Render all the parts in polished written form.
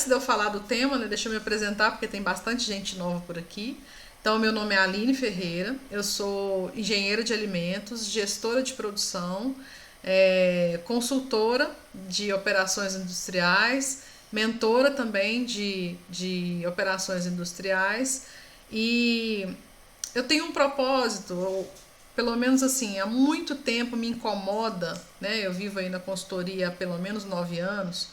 antes de eu falar do tema, né, deixa eu me apresentar, porque tem bastante gente nova por aqui. Então, meu nome é Aline Ferreira, eu sou engenheira de alimentos, gestora de produção, consultora de operações industriais, mentora também de operações industriais. E eu tenho um propósito, ou pelo menos assim, há muito tempo me incomoda, né? Eu vivo aí na consultoria há pelo menos 9 anos,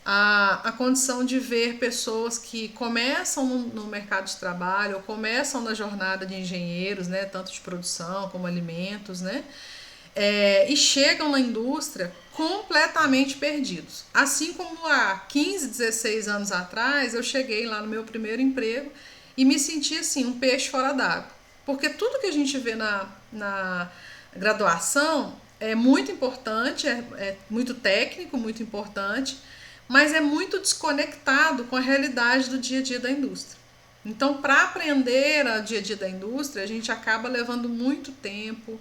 a condição de ver pessoas que começam no mercado de trabalho ou começam na jornada de engenheiros, né? Tanto de produção como alimentos, né? E chegam na indústria completamente perdidos. Assim como há 15, 16 anos atrás, eu cheguei lá no meu primeiro emprego e me senti assim, um peixe fora d'água. Porque tudo que a gente vê na graduação é muito importante, é muito técnico, muito importante, mas é muito desconectado com a realidade do dia a dia da indústria. Então, para aprender o dia a dia da indústria, a gente acaba levando muito tempo,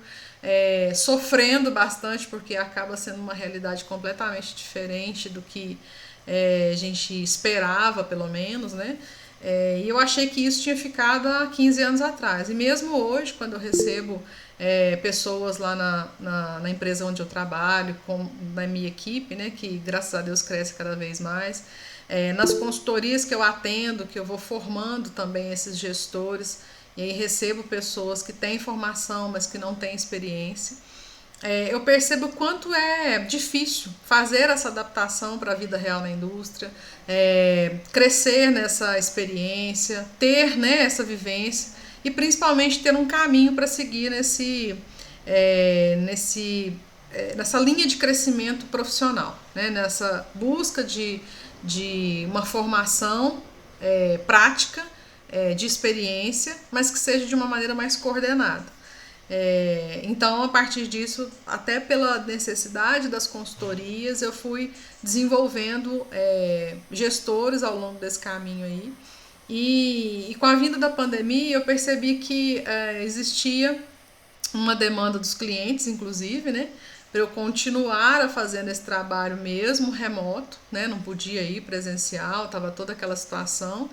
sofrendo bastante, porque acaba sendo uma realidade completamente diferente do que a gente esperava, pelo menos, né? E eu achei que isso tinha ficado há 15 anos atrás. E mesmo hoje, quando eu recebo pessoas lá na empresa onde eu trabalho, na minha equipe, né, que graças a Deus cresce cada vez mais, nas consultorias que eu atendo, que eu vou formando também esses gestores, e aí recebo pessoas que têm formação, mas que não têm experiência. Eu percebo o quanto é difícil fazer essa adaptação para a vida real na indústria, crescer nessa experiência, ter, né, essa vivência e principalmente ter um caminho para seguir nessa linha de crescimento profissional, né, nessa busca de uma formação prática, de experiência, mas que seja de uma maneira mais coordenada. Então, a partir disso, até pela necessidade das consultorias, eu fui desenvolvendo gestores ao longo desse caminho aí. E com a vinda da pandemia, eu percebi que existia uma demanda dos clientes, inclusive, né? Para eu continuar a fazendo esse trabalho mesmo remoto, né? Não podia ir presencial, estava toda aquela situação.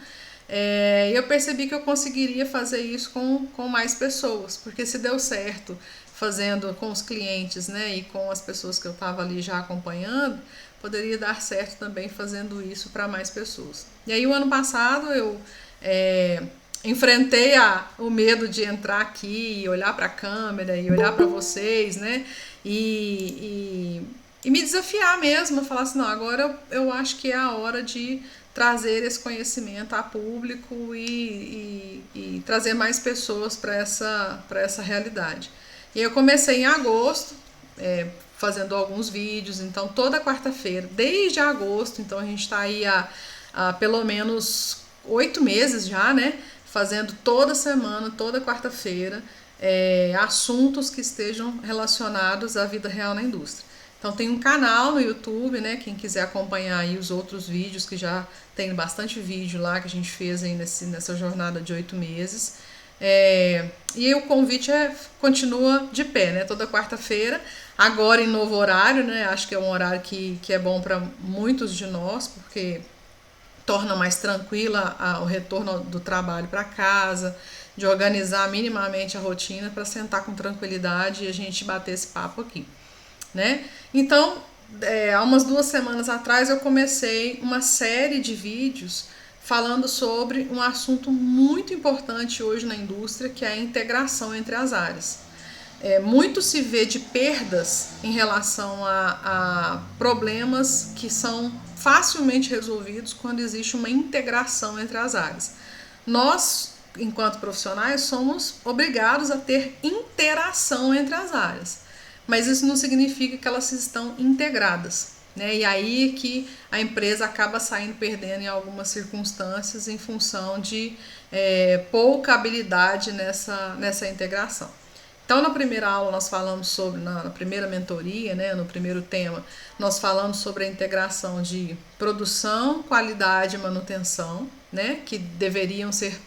E eu percebi que eu conseguiria fazer isso com mais pessoas, porque se deu certo fazendo com os clientes, né, e com as pessoas que eu estava ali já acompanhando, poderia dar certo também fazendo isso para mais pessoas. E aí o ano passado eu enfrentei o medo de entrar aqui e olhar para a câmera e olhar para vocês, né, e me desafiar mesmo, falar assim, não, agora eu acho que é a hora de trazer esse conhecimento a público e trazer mais pessoas para essa realidade. E eu comecei em agosto, fazendo alguns vídeos, então toda quarta-feira, desde agosto, então a gente está aí há pelo menos 8 meses já, né? Fazendo toda semana, toda quarta-feira, assuntos que estejam relacionados à vida real na indústria. Então tem um canal no YouTube, né? Quem quiser acompanhar aí os outros vídeos, que já tem bastante vídeo lá que a gente fez aí nessa jornada de 8 meses. E o convite continua de pé, né? Toda quarta-feira, agora em novo horário, né? Acho que é um horário que é bom para muitos de nós, porque torna mais tranquila o retorno do trabalho para casa, de organizar minimamente a rotina para sentar com tranquilidade e a gente bater esse papo aqui, né? Então, há umas 2 semanas atrás eu comecei uma série de vídeos falando sobre um assunto muito importante hoje na indústria, que é a integração entre as áreas. Muito se vê de perdas em relação a problemas que são facilmente resolvidos quando existe uma integração entre as áreas. Nós, enquanto profissionais, somos obrigados a ter interação entre as áreas, mas isso não significa que elas estão integradas, né? E aí que a empresa acaba saindo perdendo em algumas circunstâncias em função de pouca habilidade nessa integração. Então, na primeira aula nós falamos sobre, na primeira mentoria, né, no primeiro tema, nós falamos sobre a integração de produção, qualidade e manutenção, né, que deveriam ser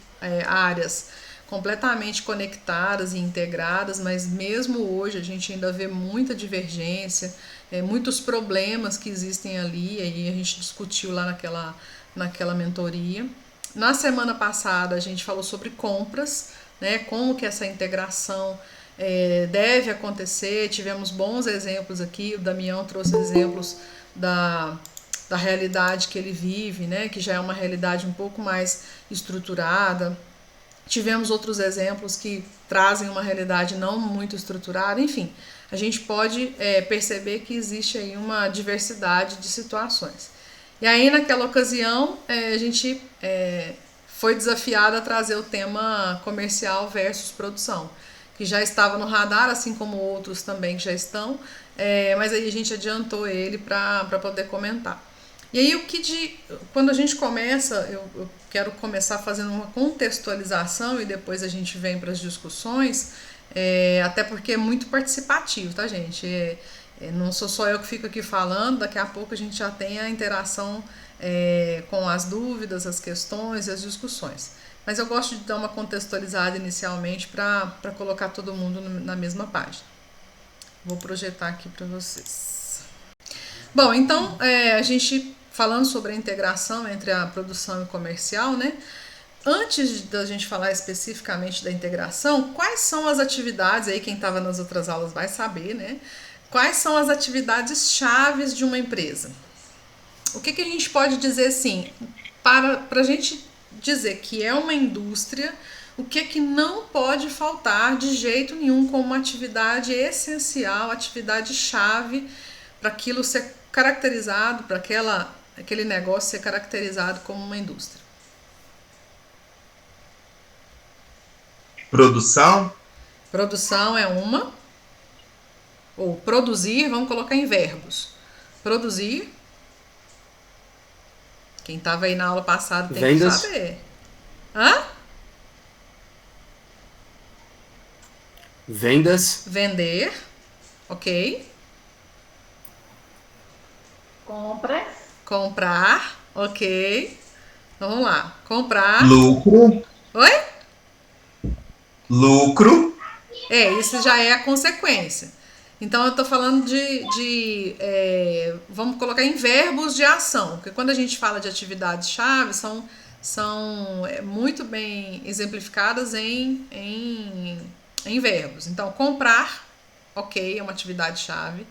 áreas completamente conectadas e integradas, mas mesmo hoje a gente ainda vê muita divergência, muitos problemas que existem ali, e a gente discutiu lá naquela mentoria. Na semana passada a gente falou sobre compras, né, como que essa integração deve acontecer. Tivemos bons exemplos aqui, o Damião trouxe exemplos da realidade que ele vive, né, que já é uma realidade um pouco mais estruturada. Tivemos outros exemplos que trazem uma realidade não muito estruturada, enfim, a gente pode perceber que existe aí uma diversidade de situações. E aí, naquela ocasião, a gente foi desafiado a trazer o tema comercial versus produção, que já estava no radar, assim como outros também que já estão, mas aí a gente adiantou ele para poder comentar. E aí, quando a gente começa, eu quero começar fazendo uma contextualização e depois a gente vem para as discussões, até porque é muito participativo, tá, gente? Não sou só eu que fico aqui falando, daqui a pouco a gente já tem a interação com as dúvidas, as questões e as discussões. Mas eu gosto de dar uma contextualizada inicialmente para colocar todo mundo na mesma página. Vou projetar aqui para vocês. Bom, então a gente falando sobre a integração entre a produção e o comercial, né? Antes da gente falar especificamente da integração, quais são as atividades, aí quem estava nas outras aulas vai saber, né? Quais são as atividades chaves de uma empresa? O que a gente pode dizer assim, para a gente dizer que é uma indústria, o que não pode faltar de jeito nenhum como uma atividade essencial, atividade chave para aquilo ser caracterizado, para aquele negócio ser caracterizado como uma indústria? Produção? Produção é uma, ou produzir, vamos colocar em verbos. Produzir, quem estava aí na aula passada tem que Vendas, saber. Hã? vendas, Vender, ok. Compras, Comprar, ok. Vamos lá. Comprar. Lucro? Oi? Lucro? Isso já é a consequência. Então eu tô falando vamos colocar em verbos de ação, porque quando a gente fala de atividades-chave, são muito bem exemplificadas em verbos. Então, comprar, ok, é uma atividade-chave.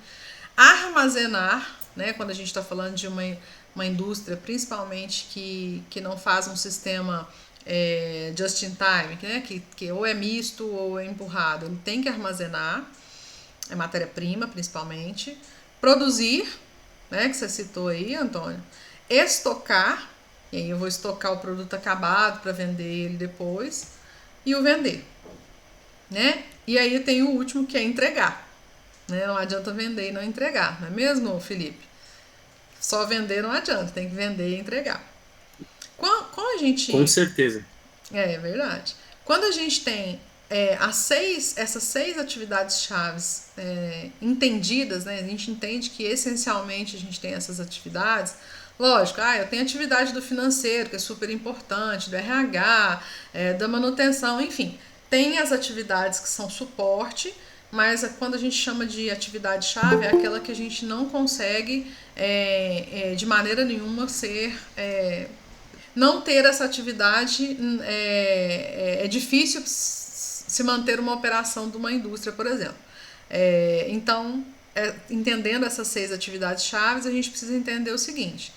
Armazenar, né, quando a gente está falando de uma indústria, principalmente que não faz um sistema just in time, né, que ou é misto ou é empurrado, ele tem que armazenar, é matéria-prima principalmente. Produzir, né, que você citou aí, Antônio. Estocar, e aí eu vou estocar o produto acabado para vender ele depois. E o vender, né? E aí tem o último que é entregar, né? Não adianta vender e não entregar, não é mesmo, Felipe? Só vender não adianta, tem que vender e entregar. Quando a com gente. certeza. É verdade. Quando a gente tem essas seis atividades chaves entendidas, né? A gente entende que essencialmente a gente tem essas atividades. Lógico, eu tenho atividade do financeiro, que é super importante, do RH, da manutenção, enfim. Tem as atividades que são suporte, mas quando a gente chama de atividade-chave, é aquela que a gente não consegue de maneira nenhuma não ter essa atividade é difícil se manter uma operação de uma indústria, por exemplo. Então, entendendo essas seis atividades chaves, a gente precisa entender o seguinte: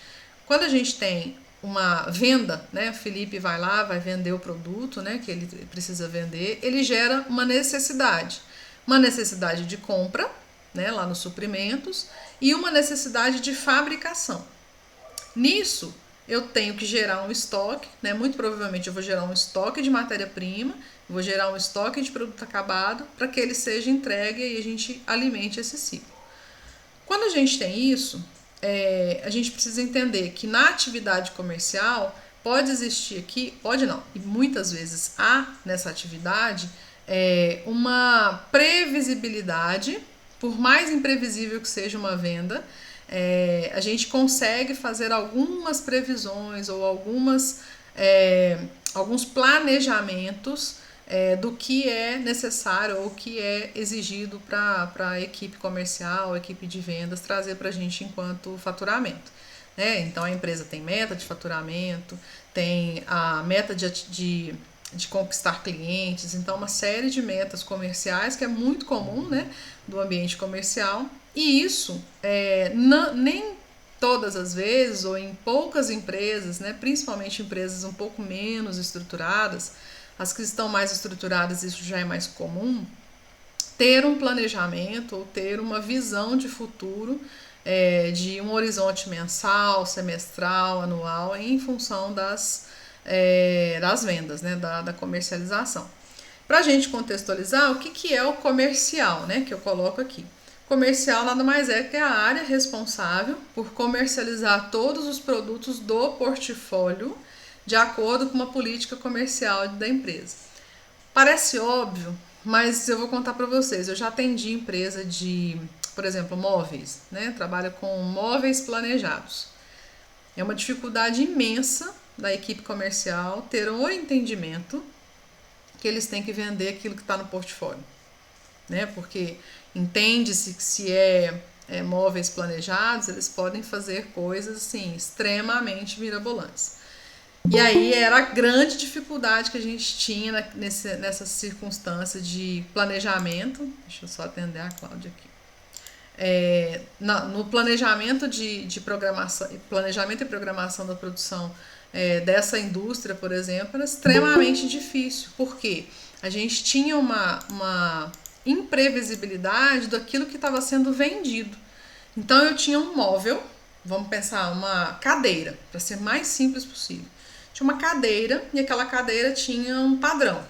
quando a gente tem uma venda, né, o Felipe vai lá, vai vender o produto, né, que ele precisa vender, ele gera uma necessidade de compra, né, lá nos suprimentos, e uma necessidade de fabricação. Nisso, eu tenho que gerar um estoque, né? Muito provavelmente eu vou gerar um estoque de matéria-prima, vou gerar um estoque de produto acabado para que ele seja entregue e a gente alimente esse ciclo. Quando a gente tem isso, a gente precisa entender que na atividade comercial pode existir aqui, pode não, e muitas vezes há nessa atividade uma previsibilidade, por mais imprevisível que seja uma venda, a gente consegue fazer algumas previsões ou alguns planejamentos do que é necessário ou que é exigido para a equipe comercial, a equipe de vendas trazer para a gente enquanto faturamento. né? Então a empresa tem meta de faturamento, tem a meta de conquistar clientes, então uma série de metas comerciais que é muito comum, né, do ambiente comercial. E isso nem todas as vezes, ou em poucas empresas, né, principalmente empresas um pouco menos estruturadas, as que estão mais estruturadas isso já é mais comum, ter um planejamento ou ter uma visão de futuro, de um horizonte mensal, semestral, anual, em função das vendas, né, da comercialização. Para a gente contextualizar, o que é o comercial, né, que eu coloco aqui? Comercial nada mais é que a área responsável por comercializar todos os produtos do portfólio de acordo com uma política comercial da empresa. Parece óbvio, mas eu vou contar para vocês. Eu já atendi empresa de, por exemplo, móveis, né? Trabalho com móveis planejados. É uma dificuldade imensa da equipe comercial ter o entendimento que eles têm que vender aquilo que está no portfólio, né? Porque entende-se que se móveis planejados, eles podem fazer coisas assim extremamente mirabolantes. E aí era a grande dificuldade que a gente tinha nessa circunstância de planejamento. Deixa eu só atender a Cláudia aqui. No planejamento de programação, planejamento e programação da produção dessa indústria, por exemplo, era extremamente difícil, porque a gente tinha uma imprevisibilidade daquilo que estava sendo vendido. Então eu tinha um móvel, vamos pensar, uma cadeira, para ser mais simples possível. Tinha uma cadeira e aquela cadeira tinha um padrão,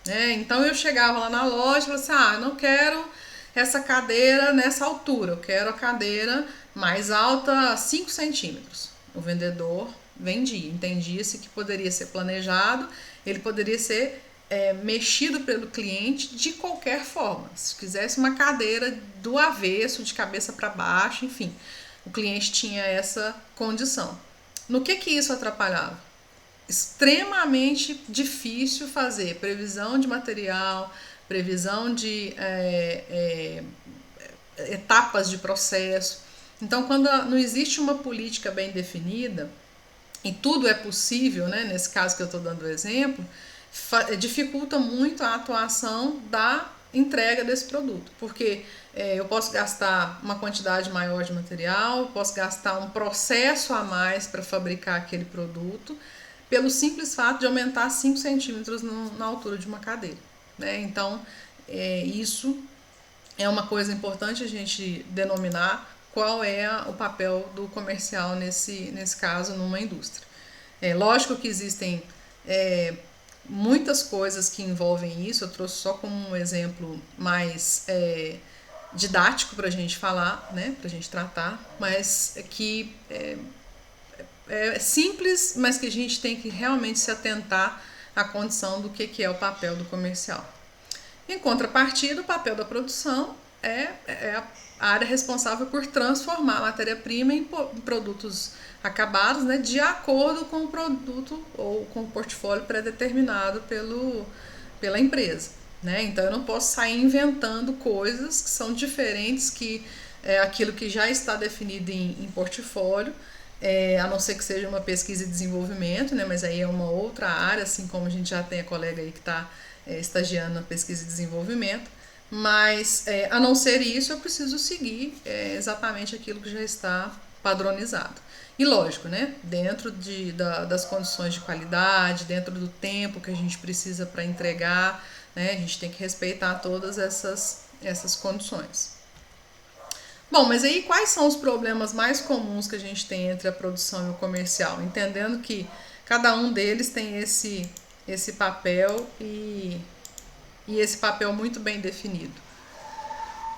né? Então eu chegava lá na loja e falava assim, eu não quero essa cadeira nessa altura, eu quero a cadeira mais alta 5 centímetros. O vendedor vendia, entendia-se que poderia ser planejado, ele poderia ser mexido pelo cliente de qualquer forma. Se quisesse uma cadeira do avesso, de cabeça para baixo, enfim, o cliente tinha essa condição. No que isso atrapalhava? Extremamente difícil fazer previsão de material, previsão de etapas de processo. Então, quando não existe uma política bem definida, e tudo é possível, né, nesse caso que eu estou dando o exemplo, dificulta muito a atuação da entrega desse produto, porque eu posso gastar uma quantidade maior de material, eu posso gastar um processo a mais para fabricar aquele produto, pelo simples fato de aumentar 5 centímetros na altura de uma cadeira, né? Então, isso é uma coisa importante a gente denominar qual é o papel do comercial nesse caso numa indústria. É lógico que existem muitas coisas que envolvem isso, eu trouxe só como um exemplo mais didático para a gente falar, né, para a gente tratar, mas que é simples, mas que a gente tem que realmente se atentar à condição do que é o papel do comercial. Em contrapartida, o papel da produção é a área responsável por transformar a matéria-prima em produtos acabados, né, de acordo com o produto ou com o portfólio pré-determinado pela empresa, né? Então eu não posso sair inventando coisas que são diferentes que aquilo que já está definido em portfólio, a não ser que seja uma pesquisa e desenvolvimento, né? Mas aí é uma outra área, assim como a gente já tem a colega aí que está estagiando na pesquisa e desenvolvimento. Mas, a não ser isso, eu preciso seguir exatamente aquilo que já está padronizado. E lógico, né? Dentro das condições de qualidade, dentro do tempo que a gente precisa para entregar, né? A gente tem que respeitar todas essas condições. Bom, mas aí quais são os problemas mais comuns que a gente tem entre a produção e o comercial? Entendendo que cada um deles tem esse papel e esse papel muito bem definido.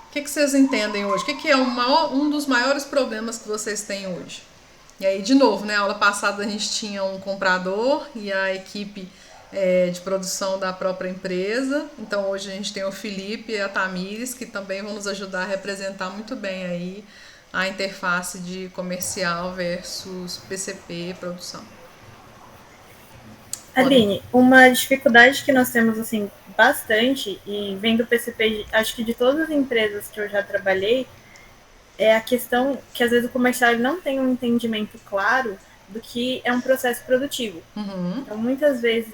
O que vocês entendem hoje? O que é um dos maiores problemas que vocês têm hoje? E aí, de novo, né? A aula passada a gente tinha um comprador e a equipe de produção da própria empresa. Então hoje a gente tem o Felipe e a Tamires, que também vão nos ajudar a representar muito bem aí a interface de comercial versus PCP produção. Aline, uma dificuldade que nós temos assim bastante, e vendo o PCP, acho que de todas as empresas que eu já trabalhei, é a questão que às vezes o comercial ele não tem um entendimento claro do que é um processo produtivo. Uhum. Então, muitas vezes,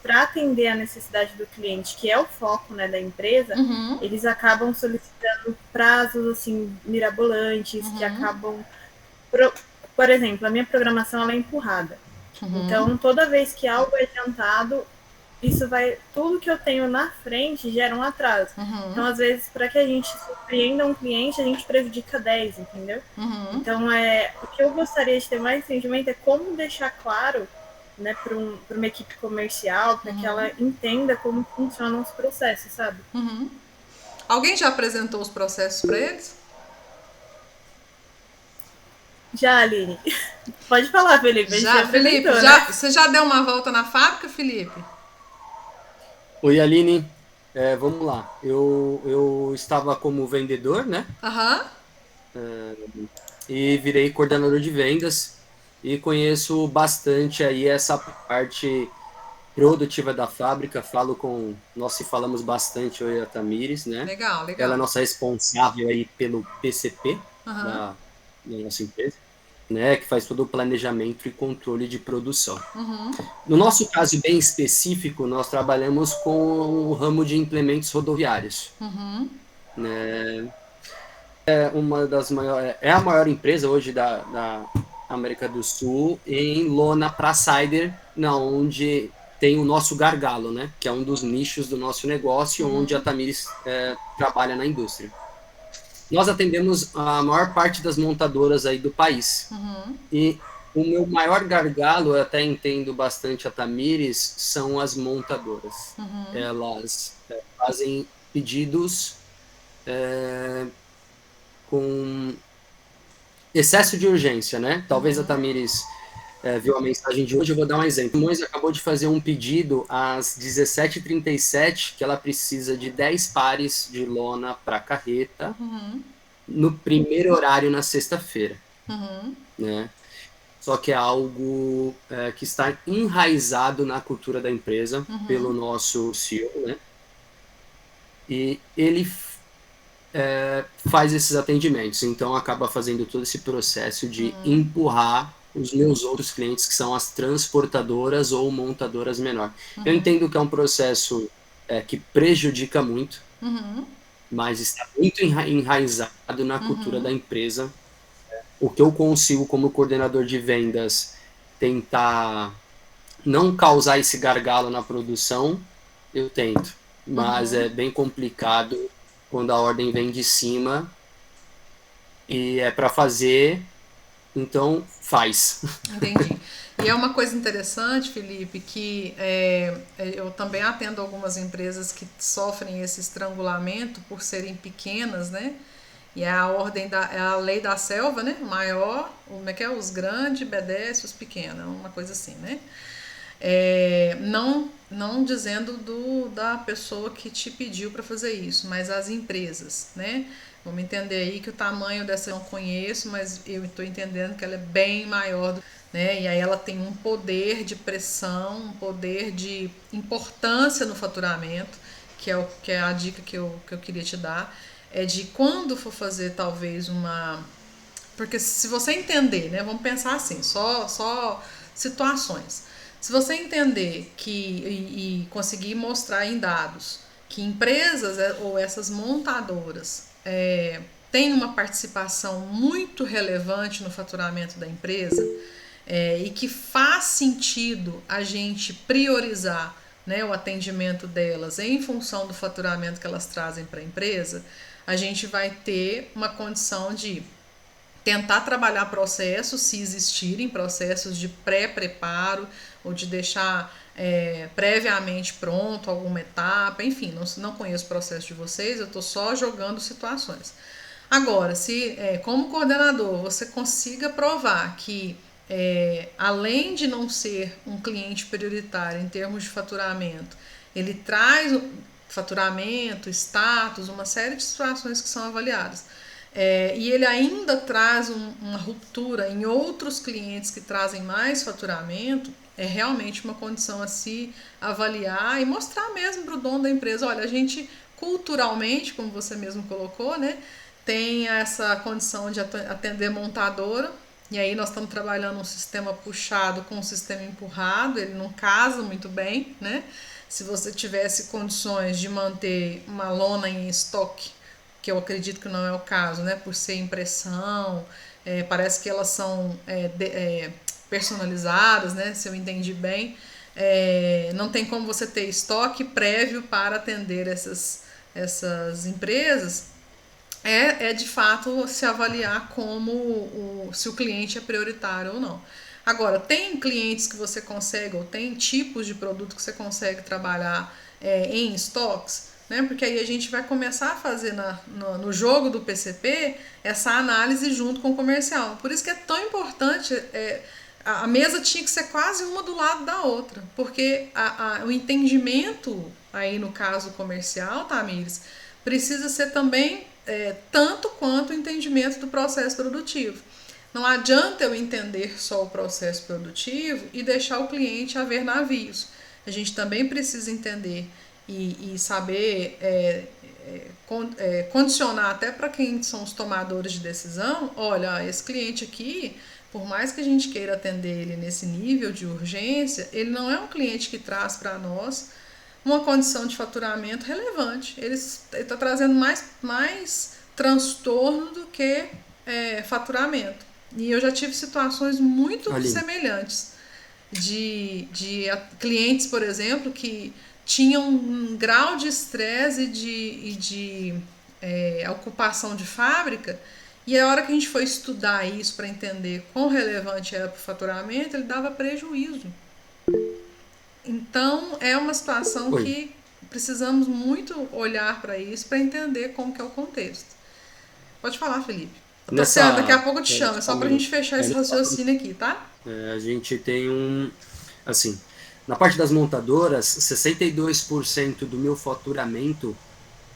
para atender a necessidade do cliente, que é o foco, né, da empresa, Uhum. eles acabam solicitando prazos assim mirabolantes, que Uhum. acabam por exemplo, a minha programação ela é empurrada. Uhum. Então, toda vez que algo é adiantado, isso vai. Tudo que eu tenho na frente gera um atraso. Uhum. Então, às vezes, para que a gente surpreenda um cliente, a gente prejudica 10, entendeu? Uhum. Então, o que eu gostaria de ter mais entendimento é como deixar claro, né, para uma equipe comercial, para que ela entenda como funcionam os processos, sabe? Alguém já apresentou os processos para eles? Já, Aline, pode falar, Felipe, a gente já Já, Felipe, apresentou, né? você já deu uma volta na fábrica, Felipe? Oi, Aline. Vamos lá. Eu estava como vendedor, né? Aham. E virei coordenador de vendas e conheço bastante aí essa parte produtiva da fábrica. Nós se falamos bastante, eu e a Tamires, né? Legal, Ela é legal. nossa responsável aí pelo PCP Aham. da nossa empresa, né? Que faz todo o planejamento e controle de produção. No nosso caso bem específico, nós trabalhamos com o ramo de implementos rodoviários, né? Uma das maiores, é a maior empresa hoje da América do Sul em lona para cider, na onde tem o nosso gargalo, né? Que é um dos nichos do nosso negócio, onde a Tamires trabalha na indústria. Nós atendemos a maior parte das montadoras aí do país. E o meu maior gargalo, eu até entendo bastante a Tamires, são as montadoras. Elas fazem pedidos com excesso de urgência, né? Talvez a Tamires viu a mensagem de hoje, eu vou dar um exemplo. A Mois acabou de fazer um pedido às 17h37 que ela precisa de 10 pares de lona para carreta no primeiro horário na sexta-feira, né? Só que é algo que está enraizado na cultura da empresa pelo nosso CEO, né? E ele faz esses atendimentos, então acaba fazendo todo esse processo de empurrar os meus outros clientes, que são as transportadoras ou montadoras menor. Eu entendo que é um processo que prejudica muito, mas está muito enraizado na cultura da empresa. O que eu consigo, como coordenador de vendas, tentar não causar esse gargalo na produção, eu tento, mas é bem complicado quando a ordem vem de cima e é para fazer, então faz. Entendi. E é uma coisa interessante, Felipe, que eu também atendo algumas empresas que sofrem esse estrangulamento por serem pequenas, né? E é é a lei da selva, né? Maior, como é que é? Os grandes obedecem os pequenos, uma coisa assim, né? Não dizendo da pessoa que te pediu para fazer isso, mas as empresas, né? Vamos entender aí que o tamanho dessa eu não conheço, mas eu estou entendendo que ela é bem maior, né? E aí ela tem um poder de pressão, um poder de importância no faturamento, que é a dica que eu queria te dar, é de quando for fazer talvez uma. Porque se você entender, né? Vamos pensar assim, só situações. Se você entender e conseguir mostrar em dados que empresas ou essas montadoras têm uma participação muito relevante no faturamento da empresa e que faz sentido a gente priorizar, né, o atendimento delas em função do faturamento que elas trazem para a empresa, a gente vai ter uma condição de tentar trabalhar processos, se existirem processos de pré-preparo ou de deixar previamente pronto alguma etapa, enfim, não conheço o processo de vocês, eu estou só jogando situações. Agora, se como coordenador você consiga provar que além de não ser um cliente prioritário em termos de faturamento, ele traz faturamento, status, uma série de situações que são avaliadas. E ele ainda traz uma ruptura em outros clientes que trazem mais faturamento, é realmente uma condição a se avaliar e mostrar mesmo para o dono da empresa, olha, a gente culturalmente, como você mesmo colocou, né, tem essa condição de atender montadora, e aí nós estamos trabalhando um sistema puxado com um sistema empurrado, ele não casa muito bem, né? Se você tivesse condições de manter uma lona em estoque, que eu acredito que não é o caso, né? Por ser impressão, parece que elas são personalizadas, né? Se eu entendi bem, não tem como você ter estoque prévio para atender essas empresas. É de fato se avaliar como se o cliente é prioritário ou não. Agora, tem clientes que você consegue, ou tem tipos de produto que você consegue trabalhar em estoques, né? Porque aí a gente vai começar a fazer no jogo do PCP essa análise junto com o comercial. Por isso que é tão importante, a mesa tinha que ser quase uma do lado da outra, porque o entendimento, aí no caso comercial, Tamires, precisa ser também tanto quanto o entendimento do processo produtivo. Não adianta eu entender só o processo produtivo e deixar o cliente a ver navios. A gente também precisa entender e saber condicionar até para quem são os tomadores de decisão. Olha, esse cliente aqui, por mais que a gente queira atender ele nesse nível de urgência, ele não é um cliente que traz para nós uma condição de faturamento relevante. Ele está trazendo mais transtorno do que faturamento. E eu já tive situações muito semelhantes de clientes, por exemplo, que tinham um grau de estresse e de ocupação de fábrica, e a hora que a gente foi estudar isso para entender quão relevante era para o faturamento, ele dava prejuízo. Então, é uma situação que precisamos muito olhar para isso, para entender como que é o contexto. Pode falar, Felipe. Daqui a pouco eu te chamo, é só para a gente fechar esse raciocínio aqui, tá? A gente tem assim, na parte das montadoras, 62% do meu faturamento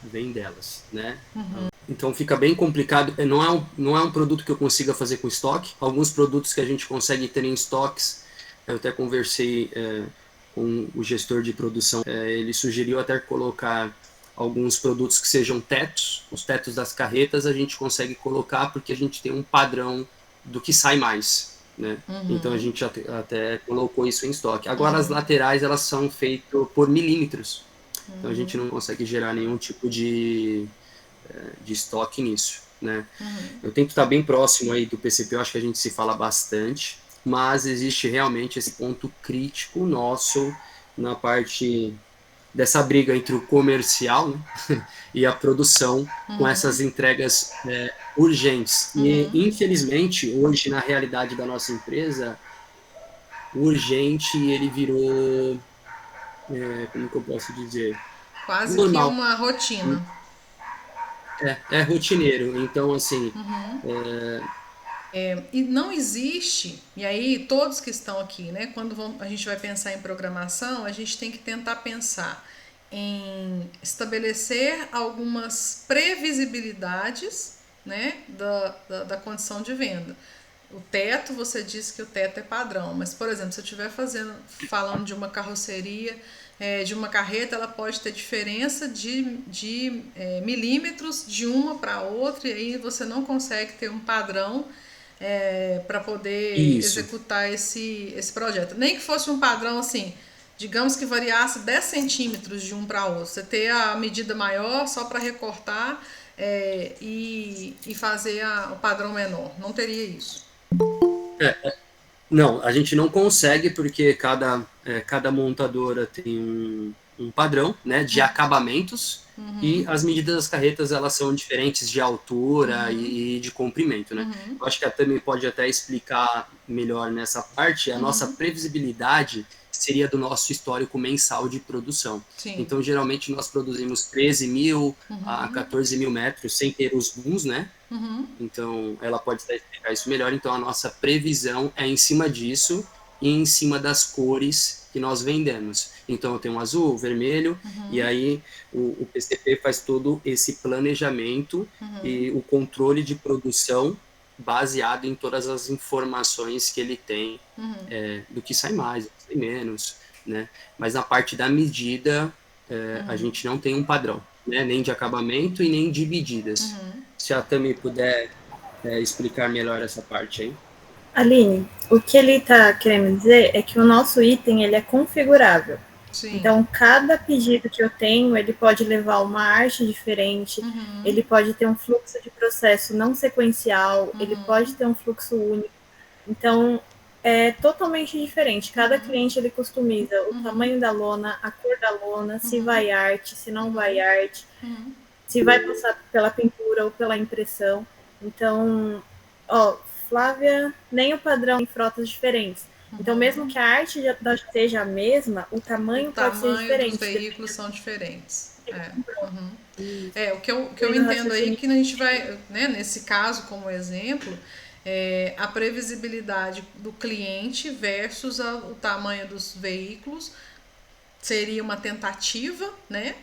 vem delas, né? Uhum. Então fica bem complicado, não é um produto que eu consiga fazer com estoque. Alguns produtos que a gente consegue ter em estoques, eu até conversei com o gestor de produção, ele sugeriu até colocar alguns produtos que sejam tetos. Os tetos das carretas a gente consegue colocar porque a gente tem um padrão do que sai mais, né? Uhum. Então a gente até colocou isso em estoque. Agora as laterais, elas são feitas por milímetros, então a gente não consegue gerar nenhum tipo de estoque nisso, né? Eu tento estar bem próximo aí do PCP, eu acho que a gente se fala bastante, mas existe realmente esse ponto crítico nosso na parte dessa briga entre o comercial, né, e a produção, com essas entregas urgentes. E, infelizmente, hoje, na realidade da nossa empresa, o urgente, ele virou, como que eu posso dizer? Quase normal. Que uma rotina. É rotineiro. Então, assim... e não existe, e aí todos que estão aqui, né, quando a gente vai pensar em programação, a gente tem que tentar pensar em estabelecer algumas previsibilidades, né, da condição de venda. O teto, você disse que o teto é padrão, mas, por exemplo, se eu estiver falando de uma carroceria, de uma carreta, ela pode ter diferença de milímetros de uma para outra, e aí você não consegue ter um padrão para poder executar esse projeto. Nem que fosse um padrão assim, digamos que variasse 10 centímetros de um para outro. Você ter a medida maior só para recortar e fazer o padrão menor. Não teria isso. Não, a gente não consegue porque cada montadora tem um padrão, né, de acabamentos, e as medidas das carretas, elas são diferentes de altura e de comprimento, né? Eu acho que a Tami pode até explicar melhor nessa parte. A nossa previsibilidade seria do nosso histórico mensal de produção. Sim. Então, geralmente, nós produzimos 13 mil a 14 mil metros, sem ter os booms, né? Então, ela pode até explicar isso melhor. Então, a nossa previsão é em cima disso e em cima das cores que nós vendemos. Então, eu tenho um azul, vermelho, e aí o PCP faz todo esse planejamento e o controle de produção baseado em todas as informações que ele tem do que sai mais, do que sai menos, né? Mas na parte da medida, a gente não tem um padrão, né? Nem de acabamento e nem de medidas. Se a Tami puder explicar melhor essa parte aí. Aline, o que ele está querendo dizer é que o nosso item ele é configurável. Sim. Então, cada pedido que eu tenho, ele pode levar uma arte diferente, ele pode ter um fluxo de processo não sequencial, ele pode ter um fluxo único. Então, é totalmente diferente. Cada cliente, ele customiza o tamanho da lona, a cor da lona, se vai arte, se não vai arte, se vai passar pela pintura ou pela impressão. Então, Flávia, nem o padrão em frotas diferentes. Então, mesmo que a arte seja a mesma, o tamanho pode ser diferente. Os veículos são diferentes. O que eu entendo aí que a gente vai, né, nesse caso, como exemplo, a previsibilidade do cliente versus o tamanho dos veículos seria uma tentativa, né?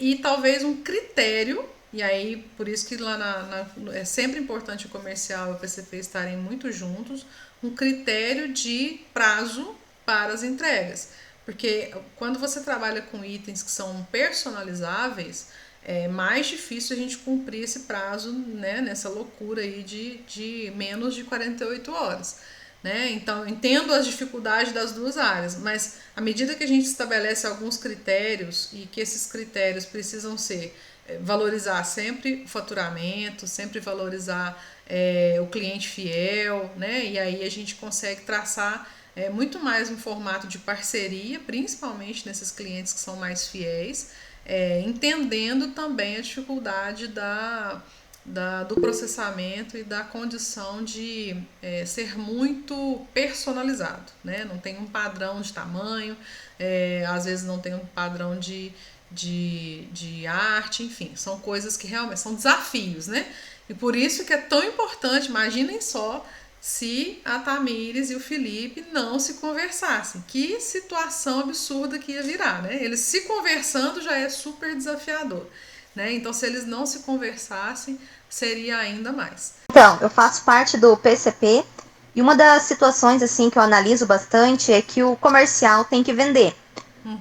E talvez um critério. E aí, por isso que lá é sempre importante o comercial e o PCP estarem muito juntos, um critério de prazo para as entregas. Porque quando você trabalha com itens que são personalizáveis, é mais difícil a gente cumprir esse prazo, né, nessa loucura aí de menos de 48 horas. Né? Então, entendo as dificuldades das duas áreas, mas à medida que a gente estabelece alguns critérios e que esses critérios precisam ser valorizar sempre o faturamento, sempre valorizar o cliente fiel, né? E aí a gente consegue traçar muito mais um formato de parceria, principalmente nesses clientes que são mais fiéis, entendendo também a dificuldade do processamento e da condição de ser muito personalizado, né? Não tem um padrão de tamanho, às vezes não tem um padrão de arte, enfim, são coisas que realmente são desafios, né? E por isso que é tão importante, imaginem só, se a Tamires e o Felipe não se conversassem. Que situação absurda que ia virar, né? Eles se conversando já é super desafiador, né? Então, se eles não se conversassem, seria ainda mais. Então, eu faço parte do PCP e uma das situações assim que eu analiso bastante é que o comercial tem que vender.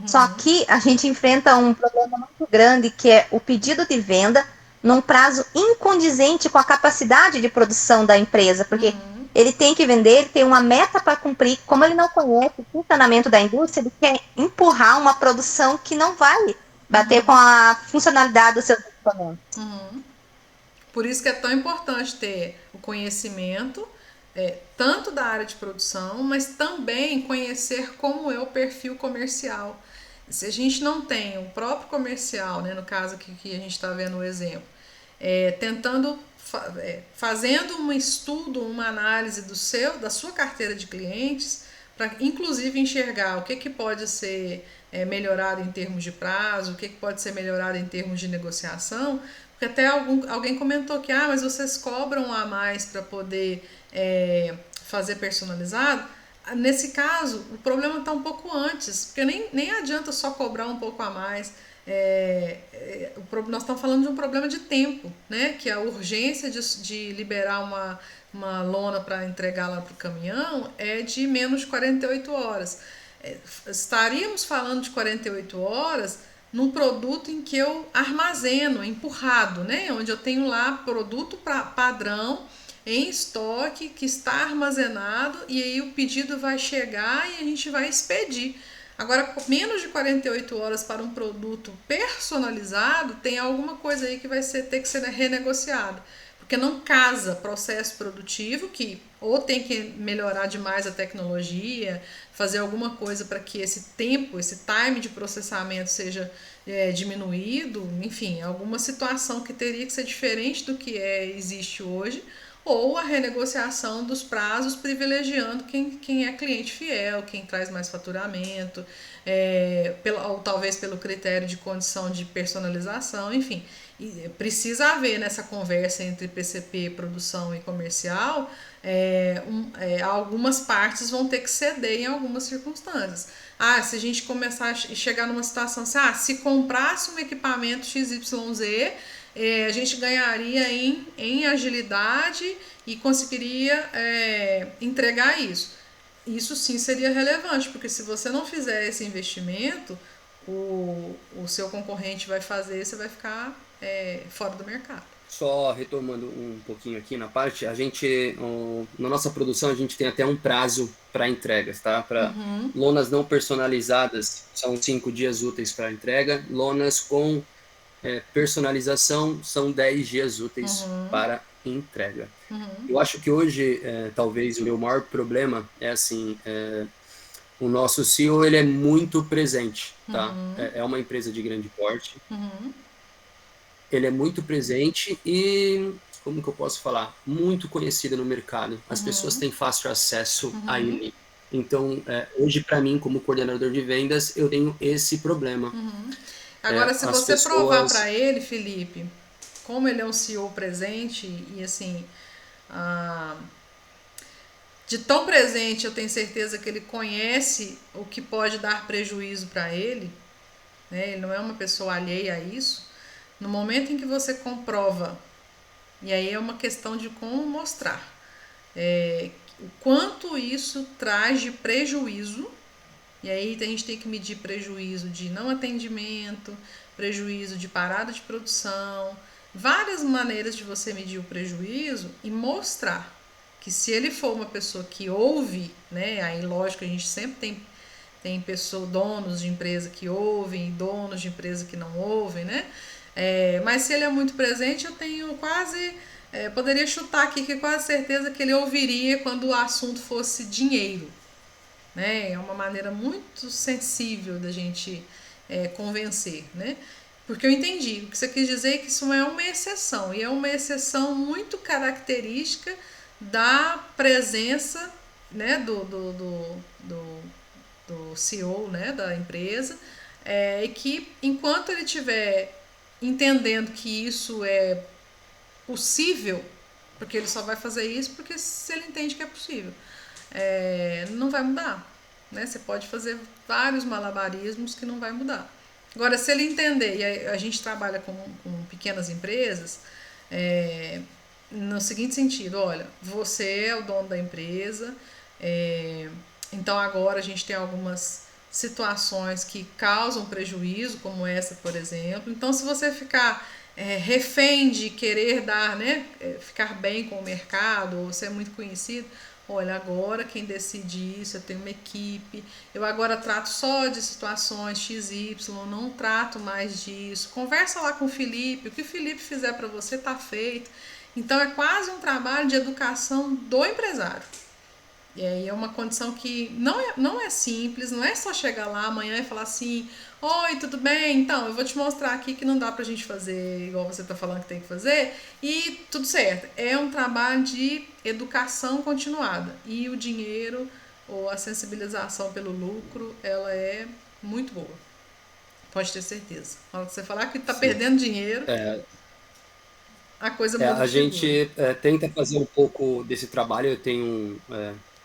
Só que a gente enfrenta um problema muito grande, que é o pedido de venda num prazo incondizente com a capacidade de produção da empresa, porque ele tem que vender, ele tem uma meta para cumprir. Como ele não conhece o funcionamento da indústria, ele quer empurrar uma produção que não vai bater com a funcionalidade dos seus equipamentos. Por isso que é tão importante ter o conhecimento, tanto da área de produção, mas também conhecer como é o perfil comercial. Se a gente não tem o próprio comercial, né, no caso que a gente está vendo o exemplo, fazendo um estudo, uma análise da sua carteira de clientes, para inclusive enxergar o que pode ser melhorado em termos de prazo, o que pode ser melhorado em termos de negociação, porque até alguém comentou que mas vocês cobram a mais para poder fazer personalizado. Nesse caso, o problema está um pouco antes, porque nem adianta só cobrar um pouco a mais. Nós estamos falando de um problema de tempo, né? Que a urgência de liberar uma lona para entregar lá para o caminhão é de menos de 48 horas. Estaríamos falando de 48 horas num produto em que eu armazeno, empurrado, né? Onde eu tenho lá produto padrão em estoque que está armazenado e aí o pedido vai chegar e a gente vai expedir. Agora, menos de 48 horas para um produto personalizado, tem alguma coisa aí que vai ter que ser renegociado. Porque não casa processo produtivo, que ou tem que melhorar demais a tecnologia, fazer alguma coisa para que esse tempo, esse time de processamento seja diminuído, enfim, alguma situação que teria que ser diferente do que existe hoje, ou a renegociação dos prazos privilegiando quem é cliente fiel, quem traz mais faturamento, ou talvez pelo critério de condição de personalização, enfim. E precisa haver nessa conversa entre PCP, produção e comercial, algumas partes vão ter que ceder em algumas circunstâncias. Se a gente começar a chegar numa situação assim, se comprasse um equipamento XYZ, a gente ganharia em agilidade e conseguiria entregar isso. Isso sim seria relevante, porque se você não fizer esse investimento, o seu concorrente vai fazer e você vai ficar fora do mercado. só retomando um pouquinho aqui na parte, a gente, na nossa produção, a gente tem até um prazo para entregas, tá? Para lonas não personalizadas, são 5 dias úteis para entrega. Lonas com personalização são 10 dias úteis para entrega. Eu acho que hoje, talvez, o meu maior problema é assim, o nosso CEO, ele é muito presente, tá? É uma empresa de grande porte. Ele é muito presente e, como que eu posso falar? Muito conhecido no mercado. As pessoas têm fácil acesso a ele. Então, hoje, para mim, como coordenador de vendas, eu tenho esse problema. Agora, se as você pessoas- provar para ele, Felipe, como ele é um CEO presente e assim, de tão presente, eu tenho certeza que ele conhece o que pode dar prejuízo para ele, né? Ele não é uma pessoa alheia a isso. No momento em que você comprova, e aí é uma questão de como mostrar, o quanto isso traz de prejuízo. E aí a gente tem que medir prejuízo de não atendimento, prejuízo de parada de produção, várias maneiras de você medir o prejuízo e mostrar que se ele for uma pessoa que ouve, né, aí lógico a gente sempre tem pessoas, donos de empresa que ouvem e donos de empresa que não ouvem, né? Mas se ele é muito presente, eu tenho quase, poderia chutar aqui que quase certeza que ele ouviria quando o assunto fosse dinheiro. Né? É uma maneira muito sensível da gente convencer, né? Porque eu entendi, o que você quis dizer é que isso é uma exceção, e é uma exceção muito característica da presença, né, do CEO, né, da empresa, e que enquanto ele estiver entendendo que isso é possível, porque ele só vai fazer isso porque se ele entende que é possível, não vai mudar, né? Você pode fazer vários malabarismos que não vai mudar. Agora, se ele entender, e a gente trabalha com pequenas empresas, no seguinte sentido, olha, você é o dono da empresa, então agora a gente tem algumas situações que causam prejuízo, como essa, por exemplo. Então, se você ficar refém de querer dar, né, ficar bem com o mercado, ou ser muito conhecido, olha, agora quem decide isso, eu tenho uma equipe, eu agora trato só de situações XY, não trato mais disso. Conversa lá com o Felipe, o que o Felipe fizer para você tá feito. Então é quase um trabalho de educação do empresário. E aí é uma condição que não é simples, não é só chegar lá amanhã e falar assim: oi, tudo bem? Então, eu vou te mostrar aqui que não dá pra gente fazer igual você tá falando que tem que fazer e tudo certo. É um trabalho de educação continuada. E o dinheiro ou a sensibilização pelo lucro, ela é muito boa. Pode ter certeza. Na hora que você falar que tá perdendo dinheiro, a coisa muda a de figura. gente tenta fazer um pouco desse trabalho. Eu tenho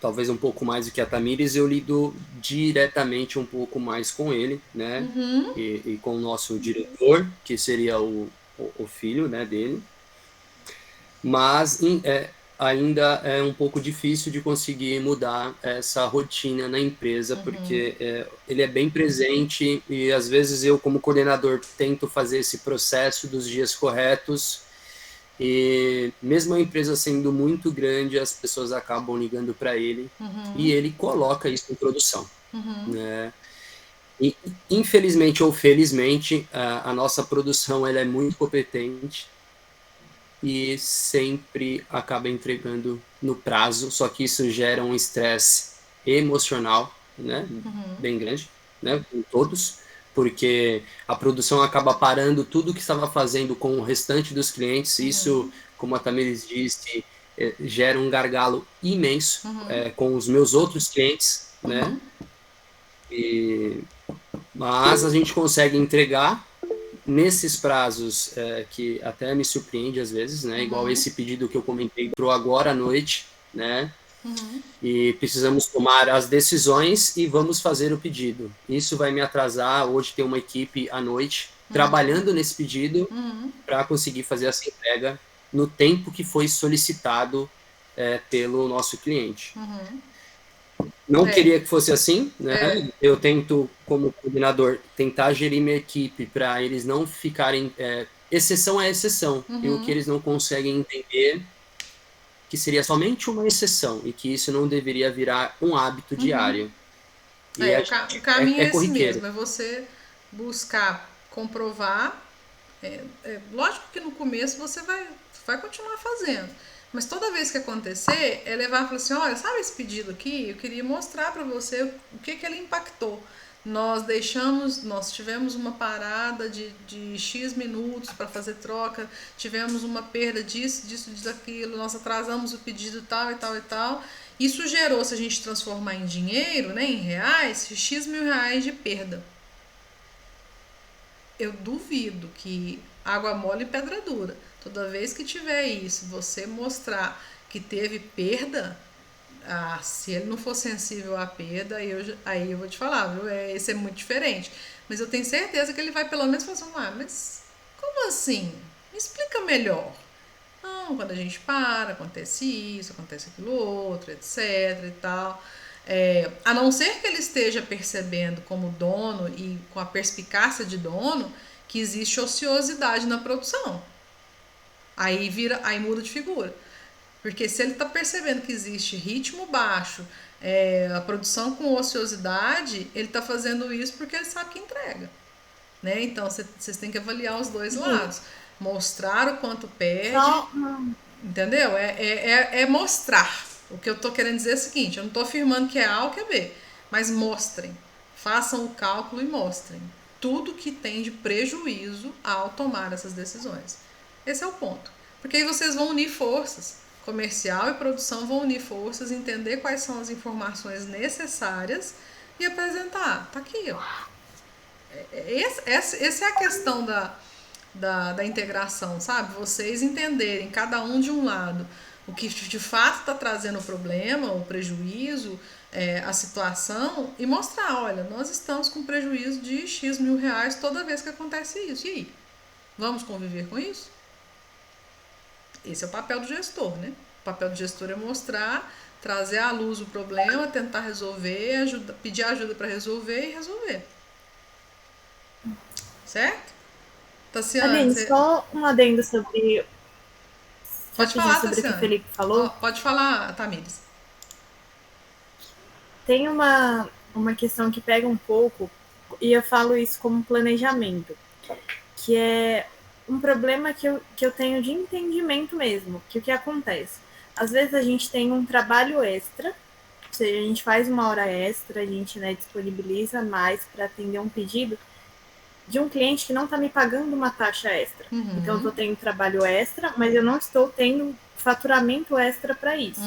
talvez um pouco mais do que a Tamires, eu lido diretamente um pouco mais com ele, né? E com o nosso diretor, que seria o filho, né, dele. Mas ainda é um pouco difícil de conseguir mudar essa rotina na empresa, porque ele é bem presente e às vezes eu, como coordenador, tento fazer esse processo dos dias corretos. E mesmo a empresa sendo muito grande, as pessoas acabam ligando para ele e ele coloca isso em produção, né? E, infelizmente ou felizmente, a nossa produção ela é muito competente e sempre acaba entregando no prazo, só que isso gera um estresse emocional, né, bem grande, né, com todos, porque a produção acaba parando tudo que estava fazendo com o restante dos clientes. Isso, como a Tamires disse, gera um gargalo imenso com os meus outros clientes, né? Mas a gente consegue entregar nesses prazos que até me surpreende às vezes, né? Igual esse pedido que eu comentei pro agora à noite, né? E precisamos tomar as decisões e vamos fazer o pedido. Isso vai me atrasar. Hoje tem uma equipe à noite trabalhando nesse pedido para conseguir fazer essa entrega no tempo que foi solicitado pelo nosso cliente. Não queria que fosse assim, né? Eu tento, como coordenador, tentar gerir minha equipe para eles não ficarem exceção é exceção. E o que eles não conseguem entender que seria somente uma exceção e que isso não deveria virar um hábito diário. E O caminho é esse corriqueiro. mesmo, é você buscar comprovar. Lógico que no começo você vai continuar fazendo, mas toda vez que acontecer, é levar e falar assim, olha, sabe esse pedido aqui? Eu queria mostrar para você o que ele impactou. Nós tivemos uma parada de X minutos para fazer troca, tivemos uma perda disso, daquilo, nós atrasamos o pedido tal e tal e tal. Isso gerou, se a gente transformar em dinheiro, né, em reais, X mil reais de perda. Eu duvido que água mole e pedra dura. Toda vez que tiver isso, você mostrar que teve perda, se ele não for sensível à perda, aí eu vou te falar, viu? Esse é muito diferente. Mas eu tenho certeza que ele vai pelo menos falar assim, mas como assim? Me explica melhor. Não, quando a gente para, acontece isso, acontece aquilo outro, etc e tal. A não ser que ele esteja percebendo como dono e com a perspicácia de dono que existe ociosidade na produção. Aí muda de figura. Porque se ele está percebendo que existe ritmo baixo, a produção com ociosidade, ele está fazendo isso porque ele sabe que entrega. Né? Então vocês têm que avaliar os dois lados. Mostrar o quanto perde. Entendeu? É mostrar. O que eu estou querendo dizer é o seguinte, eu não estou afirmando que é A ou que é B, mas mostrem. Façam o cálculo e mostrem tudo que tem de prejuízo ao tomar essas decisões. Esse é o ponto. Porque aí vocês vão unir forças. Comercial e produção vão unir forças, entender quais são as informações necessárias e apresentar. Tá aqui, ó. Essa é a questão da integração, sabe? Vocês entenderem, cada um de um lado, o que de fato está trazendo o problema, o prejuízo, a situação, e mostrar, olha, nós estamos com prejuízo de X mil reais toda vez que acontece isso. E aí? Vamos conviver com isso? Esse é o papel do gestor, né? O papel do gestor é mostrar, trazer à luz o problema, tentar resolver, pedir ajuda para resolver e resolver. Certo? Tassiana, Aline, só um adendo sobre... Pode falar, sobre o que o Felipe falou. Pode falar, Tamires. Tem uma questão que pega um pouco, e eu falo isso como planejamento, que é um problema que eu tenho de entendimento mesmo, que o que acontece? Às vezes a gente tem um trabalho extra, ou seja, a gente faz uma hora extra, a gente, né, disponibiliza mais para atender um pedido de um cliente que não está me pagando uma taxa extra. Então, eu estou tendo trabalho extra, mas eu não estou tendo faturamento extra para isso.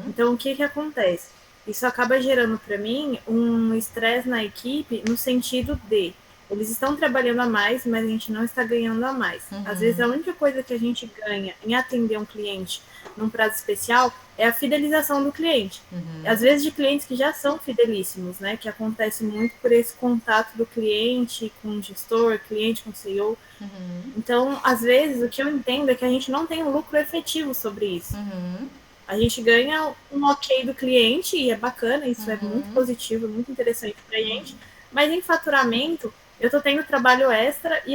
Então, o que acontece? Isso acaba gerando para mim um estresse na equipe no sentido de eles estão trabalhando a mais, mas a gente não está ganhando a mais. Às vezes, a única coisa que a gente ganha em atender um cliente num prazo especial é a fidelização do cliente. Às vezes de clientes que já são fidelíssimos, né? Que acontece muito por esse contato do cliente com o gestor, cliente com o CEO. Então, às vezes, o que eu entendo é que a gente não tem um lucro efetivo sobre isso. A gente ganha um ok do cliente e é bacana, isso é muito positivo, muito interessante pra gente. Mas em faturamento, eu tô tendo trabalho extra e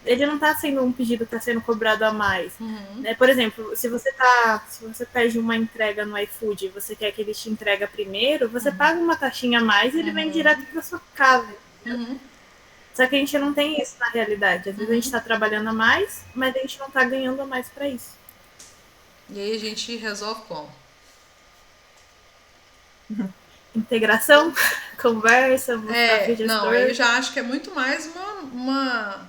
ele não tá sendo um pedido que tá sendo cobrado a mais. Né? Por exemplo, se você pede uma entrega no iFood e você quer que ele te entregue primeiro, você paga uma taxinha a mais e ele vem direto pra sua casa. Só que a gente não tem isso na realidade. Às vezes a gente tá trabalhando a mais, mas a gente não tá ganhando a mais pra isso. E aí a gente resolve como? Integração, conversa, mostrar pro gestor. Não, eu já acho que é muito mais uma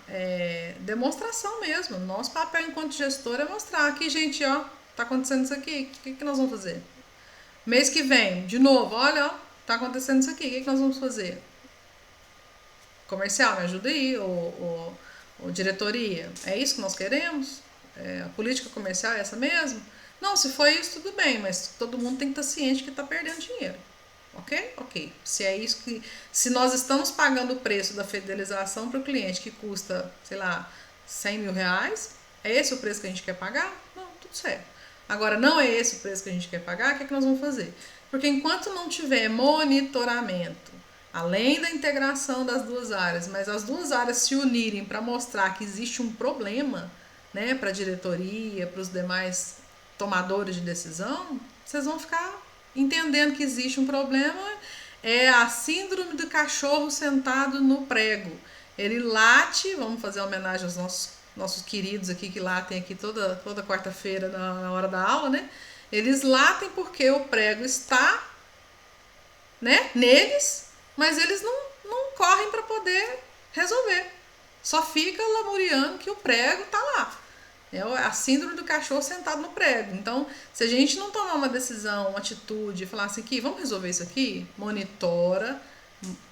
demonstração mesmo. Nosso papel enquanto gestor é mostrar aqui, gente, ó, tá acontecendo isso aqui, o que nós vamos fazer? Mês que vem, de novo, olha, ó, tá acontecendo isso aqui, o que nós vamos fazer? Comercial, me ajuda aí, ou diretoria, é isso que nós queremos? A política comercial é essa mesmo? Não, se for isso, tudo bem, mas todo mundo tem que estar ciente que está perdendo dinheiro. Ok. Se é isso que... Se nós estamos pagando o preço da fidelização para o cliente que custa, sei lá, 100 mil reais, é esse o preço que a gente quer pagar? Não, tudo certo. Agora, não é esse o preço que a gente quer pagar, o que nós vamos fazer? Porque enquanto não tiver monitoramento além da integração das duas áreas, mas as duas áreas se unirem para mostrar que existe um problema, né, para a diretoria, para os demais tomadores de decisão, vocês vão ficar entendendo que existe um problema. É a síndrome do cachorro sentado no prego. Ele late, vamos fazer homenagem aos nossos queridos aqui que latem aqui toda quarta-feira na hora da aula, né? Eles latem porque o prego está, né, neles, mas eles não correm para poder resolver. Só fica lamuriando que o prego está lá. É a síndrome do cachorro sentado no prego. Então, se a gente não tomar uma decisão, uma atitude, falar assim, aqui, vamos resolver isso aqui? Monitora,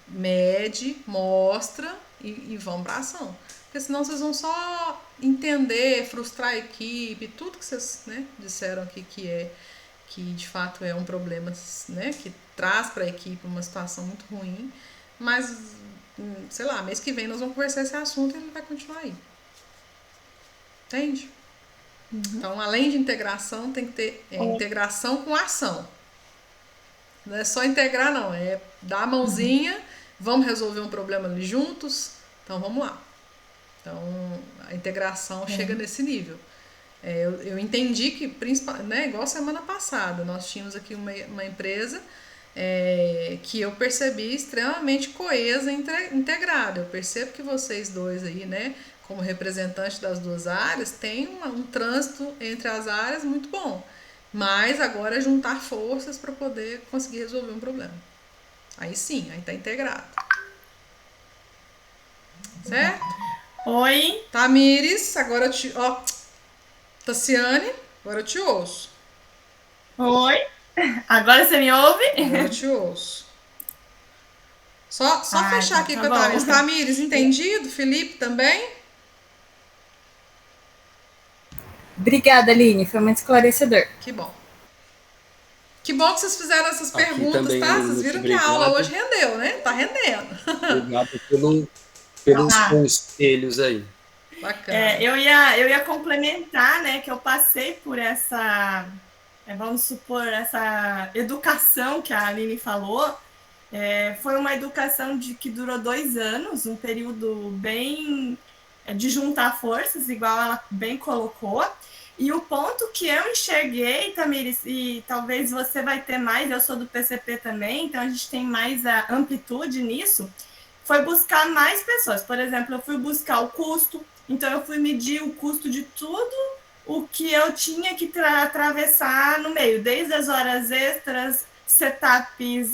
mede, mostra e vamos para ação. Porque senão vocês vão só entender, frustrar a equipe, tudo que vocês, né, disseram aqui que de fato é um problema, né, que traz para a equipe uma situação muito ruim. Mas, sei lá, mês que vem nós vamos conversar esse assunto e ele vai continuar aí. Entende? Então, além de integração, tem que ter integração com ação. Não é só integrar, não. É dar a mãozinha, vamos resolver um problema ali juntos. Então, vamos lá. Então, a integração chega nesse nível. Eu entendi que, né, igual semana passada, nós tínhamos aqui uma empresa que eu percebi extremamente coesa e integrada. Eu percebo que vocês dois aí, né, como representante das duas áreas, tem um trânsito entre as áreas muito bom. Mas agora é juntar forças para poder conseguir resolver um problema. Aí sim, aí tá integrado. Certo? Oi. Tamires, agora Tassiane, agora eu te ouço. Oi. Agora você me ouve? Agora eu te ouço. Só fechar aqui com a Tamires. Bom. Tamires, entendido? Felipe também? Obrigada, Aline. Foi muito esclarecedor. Que bom. Que bom que vocês fizeram essas perguntas, também, tá? Vocês viram que a aula hoje rendeu, né? Tá rendendo. Obrigado pelos conselhos aí. Bacana. Eu ia complementar, né, que eu passei por essa, vamos supor, essa educação que a Aline falou. Foi uma educação que durou 2 anos, um período bem de juntar forças, igual ela bem colocou. E o ponto que eu enxerguei, Tamires, e talvez você vai ter mais, eu sou do PCP também, então a gente tem mais a amplitude nisso, foi buscar mais pessoas. Por exemplo, eu fui buscar o custo, então eu fui medir o custo de tudo o que eu tinha que atravessar no meio, desde as horas extras, setups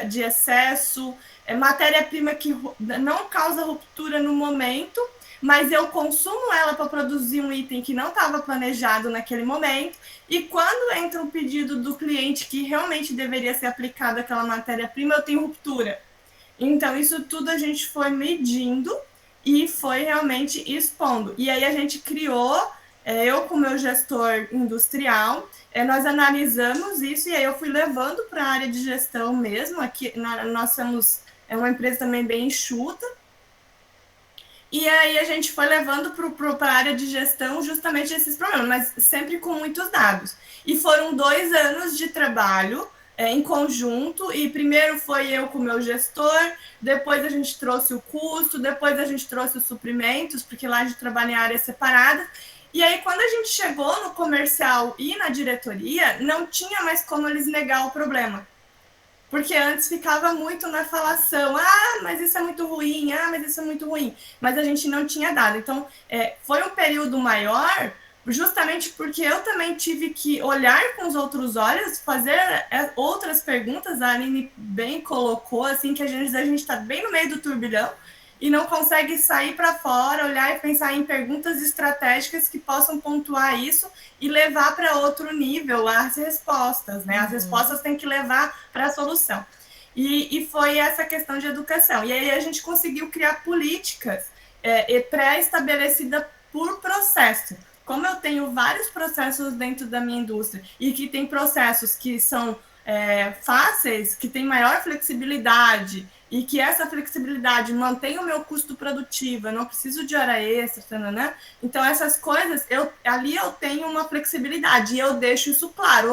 de excesso, matéria-prima que não causa ruptura no momento, mas eu consumo ela para produzir um item que não estava planejado naquele momento, e quando entra um pedido do cliente que realmente deveria ser aplicado aquela matéria-prima, eu tenho ruptura. Então, isso tudo a gente foi medindo e foi realmente expondo. E aí a gente criou, eu com o meu gestor industrial, nós analisamos isso e aí eu fui levando para a área de gestão mesmo. Aqui nós somos uma empresa também bem enxuta. E aí a gente foi levando para a área de gestão justamente esses problemas, mas sempre com muitos dados. E foram 2 anos de trabalho em conjunto, e primeiro foi eu com o meu gestor, depois a gente trouxe o custo, depois a gente trouxe os suprimentos, porque lá a gente trabalha em áreas separadas. E aí, quando a gente chegou no comercial e na diretoria, não tinha mais como eles negar o problema. Porque antes ficava muito na falação, mas isso é muito ruim, mas isso é muito ruim. Mas a gente não tinha dado. Então, foi um período maior, justamente porque eu também tive que olhar com os outros olhos, fazer outras perguntas. A Aline bem colocou, assim, que a gente está bem no meio do turbilhão e não consegue sair para fora, olhar e pensar em perguntas estratégicas que possam pontuar isso e levar para outro nível as respostas, né? As respostas têm que levar para a solução. E foi essa questão de educação. E aí a gente conseguiu criar políticas pré-estabelecidas por processo. Como eu tenho vários processos dentro da minha indústria e que tem processos que são fáceis, que têm maior flexibilidade, e que essa flexibilidade mantém o meu custo produtivo, eu não preciso de hora extra, né? Então essas coisas, ali eu tenho uma flexibilidade, e eu deixo isso claro,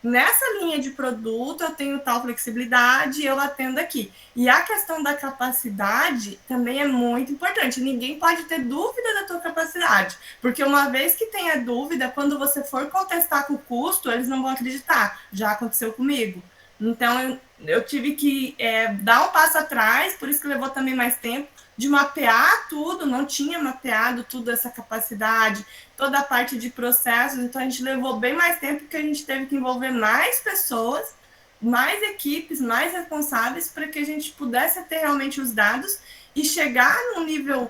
nessa linha de produto eu tenho tal flexibilidade, eu atendo aqui. E a questão da capacidade também é muito importante. Ninguém pode ter dúvida da tua capacidade, porque uma vez que tenha dúvida, quando você for contestar com o custo, eles não vão acreditar. Já aconteceu comigo. Então, eu tive que dar um passo atrás, por isso que levou também mais tempo, de mapear tudo, não tinha mapeado tudo essa capacidade, toda a parte de processos, então a gente levou bem mais tempo, porque a gente teve que envolver mais pessoas, mais equipes, mais responsáveis, para que a gente pudesse ter realmente os dados e chegar no nível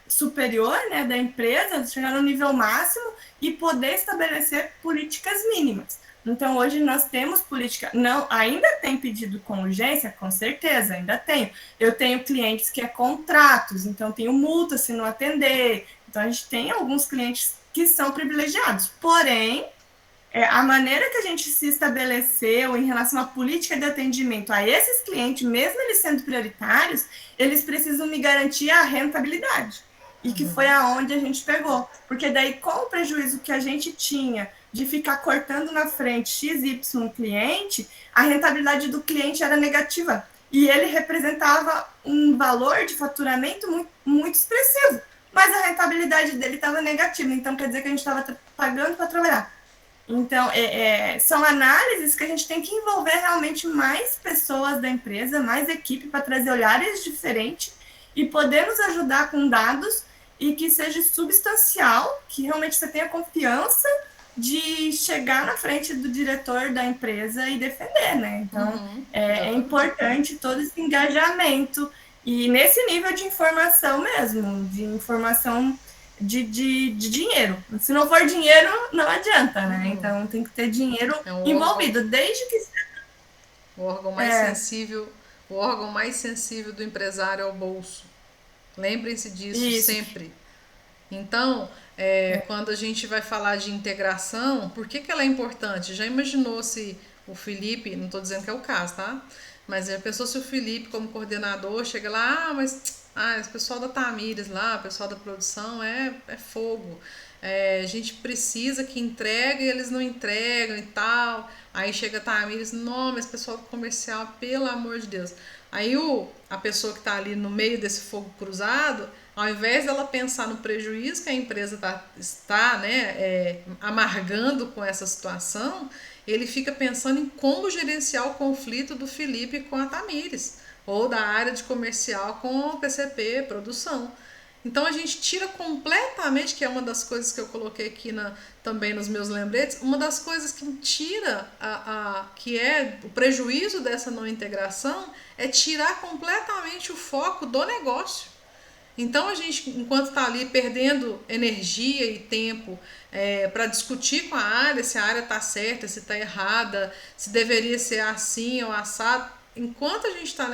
superior, né, da empresa, chegar no nível máximo e poder estabelecer políticas mínimas. Então, hoje nós temos política. Não, ainda tem pedido com urgência? Com certeza, ainda tenho. Eu tenho clientes que é contratos, então tenho multa se não atender. Então, a gente tem alguns clientes que são privilegiados. Porém, a maneira que a gente se estabeleceu em relação à política de atendimento a esses clientes, mesmo eles sendo prioritários, eles precisam me garantir a rentabilidade. E que foi aonde a gente pegou. Porque daí, com o prejuízo que a gente tinha de ficar cortando na frente XY cliente, a rentabilidade do cliente era negativa. E ele representava um valor de faturamento muito, muito expressivo. Mas a rentabilidade dele estava negativa. Então, quer dizer que a gente estava pagando para trabalhar. Então, são análises que a gente tem que envolver realmente mais pessoas da empresa, mais equipe, para trazer olhares diferentes e poder nos ajudar com dados e que seja substancial, que realmente você tenha confiança de chegar na frente do diretor da empresa e defender, né? Então, é importante todo esse engajamento e nesse nível de informação mesmo, de informação de dinheiro. Se não for dinheiro, não adianta, né? Então, tem que ter dinheiro envolvido, desde que... O órgão mais sensível, o órgão mais sensível do empresário é o bolso. Lembrem-se disso sempre. Então, quando a gente vai falar de integração, por que ela é importante? Já imaginou se o Felipe, não estou dizendo que é o caso, tá? Mas já pensou se o Felipe, como coordenador, chega lá, mas esse pessoal da Tamires lá, o pessoal da produção é fogo. A gente precisa que entregue e eles não entregam e tal. Aí chega a Tamires, não, mas pessoal do comercial, pelo amor de Deus. Aí a pessoa que está ali no meio desse fogo cruzado, ao invés dela pensar no prejuízo que a empresa está amargando com essa situação, ele fica pensando em como gerenciar o conflito do Felipe com a Tamires, ou da área de comercial com o PCP, produção. Então a gente tira completamente, que é uma das coisas que eu coloquei aqui também nos meus lembretes, uma das coisas que tira, que é o prejuízo dessa não integração, é tirar completamente o foco do negócio. Então a gente, enquanto está ali perdendo energia e tempo para discutir com a área, se a área está certa, se está errada, se deveria ser assim ou assado, enquanto a gente está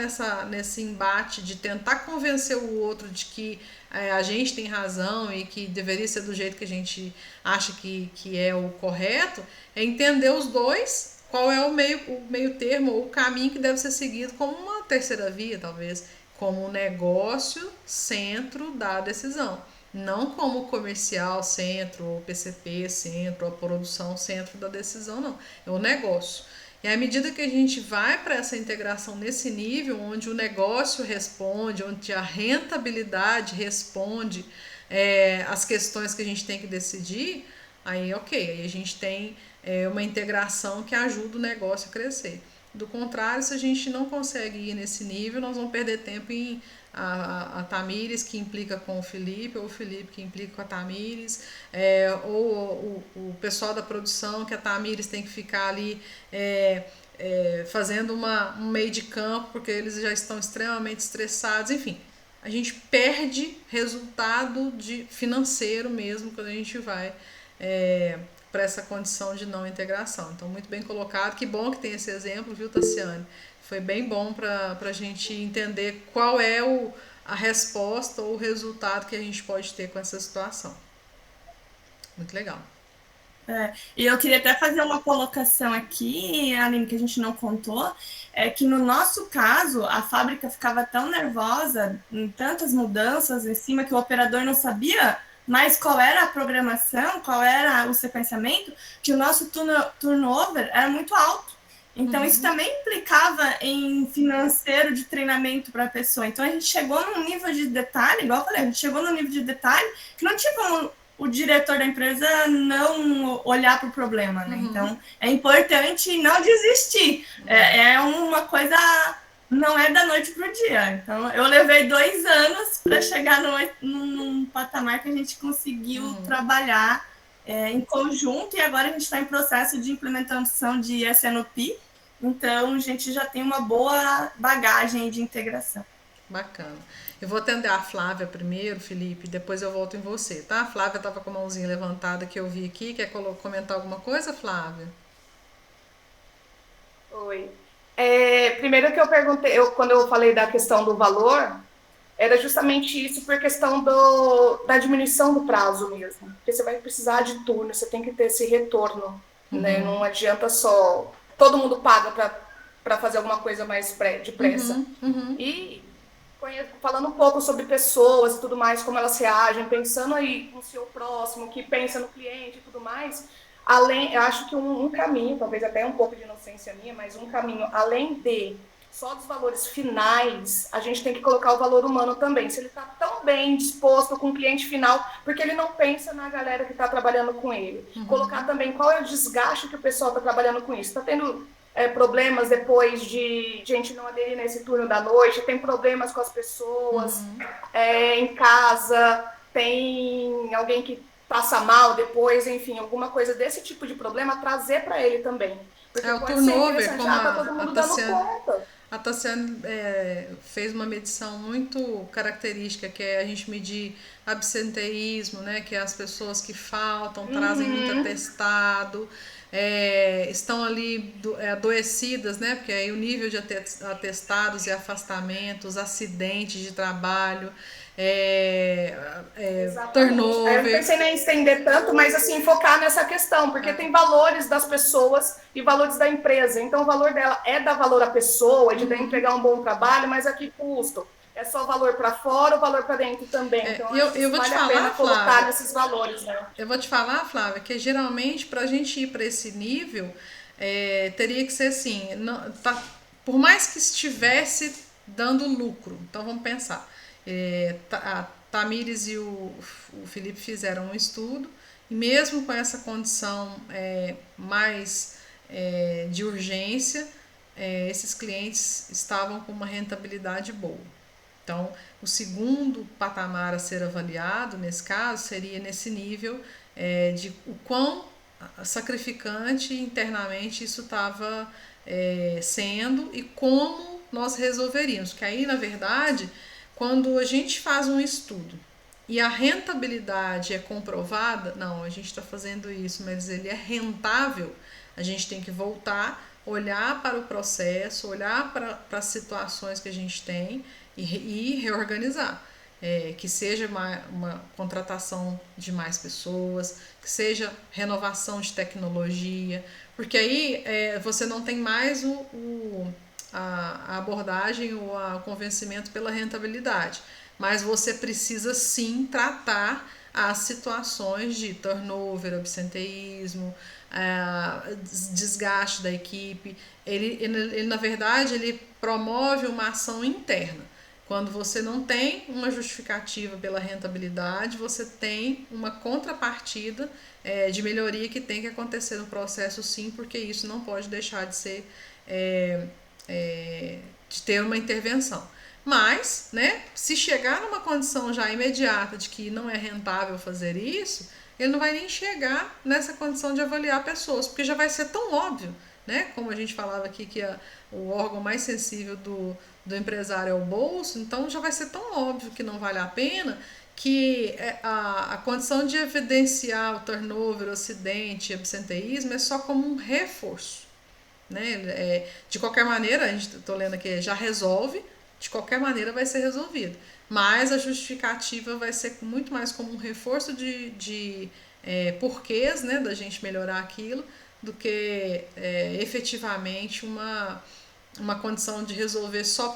nesse embate de tentar convencer o outro de que a gente tem razão e que deveria ser do jeito que a gente acha que é o correto, é entender os dois, qual é o meio termo ou o caminho que deve ser seguido como uma terceira via, talvez, como o negócio centro da decisão, não como o comercial centro, ou PCP centro, ou a produção centro da decisão, não, é o negócio. E à medida que a gente vai para essa integração nesse nível, onde o negócio responde, onde a rentabilidade responde as questões que a gente tem que decidir, aí aí a gente tem uma integração que ajuda o negócio a crescer. Do contrário, se a gente não consegue ir nesse nível, nós vamos perder tempo em a Tamires, que implica com o Felipe, ou o Felipe, que implica com a Tamires, ou o pessoal da produção, que a Tamires tem que ficar ali fazendo um meio de campo, porque eles já estão extremamente estressados, enfim. A gente perde resultado financeiro mesmo quando a gente vai para essa condição de não integração. Então, muito bem colocado. Que bom que tem esse exemplo, viu, Tassiane? Foi bem bom para a gente entender qual é a resposta ou o resultado que a gente pode ter com essa situação. Muito legal. E eu queria até fazer uma colocação aqui, Aline, que a gente não contou, é que no nosso caso, a fábrica ficava tão nervosa, em tantas mudanças em cima, que o operador não sabia Mas qual era a programação, qual era o sequenciamento, que o nosso turnover era muito alto. Então, isso também implicava em financeiro de treinamento para a pessoa. Então, a gente chegou num nível de detalhe, igual eu falei, a gente chegou num nível de detalhe que não tinha como o diretor da empresa não olhar para o problema, né? Então, é importante não desistir. É uma coisa, não é da noite para o dia. Então, eu levei 2 anos para chegar num patamar que a gente conseguiu trabalhar em conjunto, e agora a gente está em processo de implementação de SNOP, então a gente já tem uma boa bagagem de integração. Bacana. Eu vou atender a Flávia primeiro, Felipe, depois eu volto em você, tá? A Flávia estava com a mãozinha levantada que eu vi aqui. Quer comentar alguma coisa, Flávia? Oi. Primeiro que eu perguntei, quando eu falei da questão do valor, era justamente isso por questão da diminuição do prazo mesmo. Porque você vai precisar de turno, você tem que ter esse retorno, né? Não adianta só... Todo mundo paga para fazer alguma coisa mais depressa. E falando um pouco sobre pessoas e tudo mais, como elas reagem, pensando aí no seu próximo, que pensa no cliente e tudo mais, eu acho que um caminho, talvez até um pouco de inocência minha, mas um caminho, além de só dos valores finais, a gente tem que colocar o valor humano também. Se ele está tão bem disposto com o cliente final, porque ele não pensa na galera que está trabalhando com ele. Colocar também qual é o desgaste que o pessoal está trabalhando com isso. Está tendo problemas depois de gente não aderir nesse turno da noite, tem problemas com as pessoas em casa, tem alguém que passa mal depois, enfim, alguma coisa desse tipo de problema, trazer para ele também. Porque o turnover, como tá todo mundo dando conta. A Tassiane fez uma medição muito característica, que é a gente medir absenteísmo, né? Que é as pessoas que faltam, trazem muito atestado, estão ali adoecidas, né? Porque aí o nível de atestados e afastamentos, acidentes de trabalho, turnover. Eu não pensei nem em estender tanto, mas assim, focar nessa questão, porque tem valores das pessoas e valores da empresa. Então o valor dela é dar valor à pessoa, de entregar um bom trabalho, mas a que custo? É só valor para fora ou valor para dentro também? Então eu vou vale te a falar, pena colocar Flávia, nesses valores, né? Eu vou te falar, Flávia, que geralmente para a gente ir para esse nível, teria que ser assim, por mais que estivesse dando lucro, então vamos pensar, a Tamires e o Felipe fizeram um estudo, e mesmo com essa condição mais de urgência, esses clientes estavam com uma rentabilidade boa. Então, o segundo patamar a ser avaliado, nesse caso, seria nesse nível de o quão sacrificante internamente isso estava sendo e como nós resolveríamos. Porque aí, na verdade, quando a gente faz um estudo e a rentabilidade é comprovada, não, a gente está fazendo isso, mas ele é rentável, a gente tem que voltar, olhar para o processo, olhar para as situações que a gente tem e reorganizar. Que seja uma contratação de mais pessoas, que seja renovação de tecnologia, porque aí você não tem mais a abordagem ou o convencimento pela rentabilidade, mas você precisa sim tratar as situações de turnover, absenteísmo, desgaste da equipe. Ele na verdade, ele promove uma ação interna. Quando você não tem uma justificativa pela rentabilidade, você tem uma contrapartida de melhoria que tem que acontecer no processo, sim, porque isso não pode deixar de ser, de ter uma intervenção. Mas, né, se chegar numa condição já imediata de que não é rentável fazer isso, ele não vai nem chegar nessa condição de avaliar pessoas, porque já vai ser tão óbvio, né? Como a gente falava aqui que o órgão mais sensível do empresário é o bolso, então já vai ser tão óbvio que não vale a pena, que a condição de evidenciar o turnover, o acidente, absenteísmo é só como um reforço, né? De qualquer maneira, a gente estou lendo aqui, já resolve, de qualquer maneira vai ser resolvido, mas a justificativa vai ser muito mais como um reforço de porquês, né, da gente melhorar aquilo, do que efetivamente uma condição de resolver só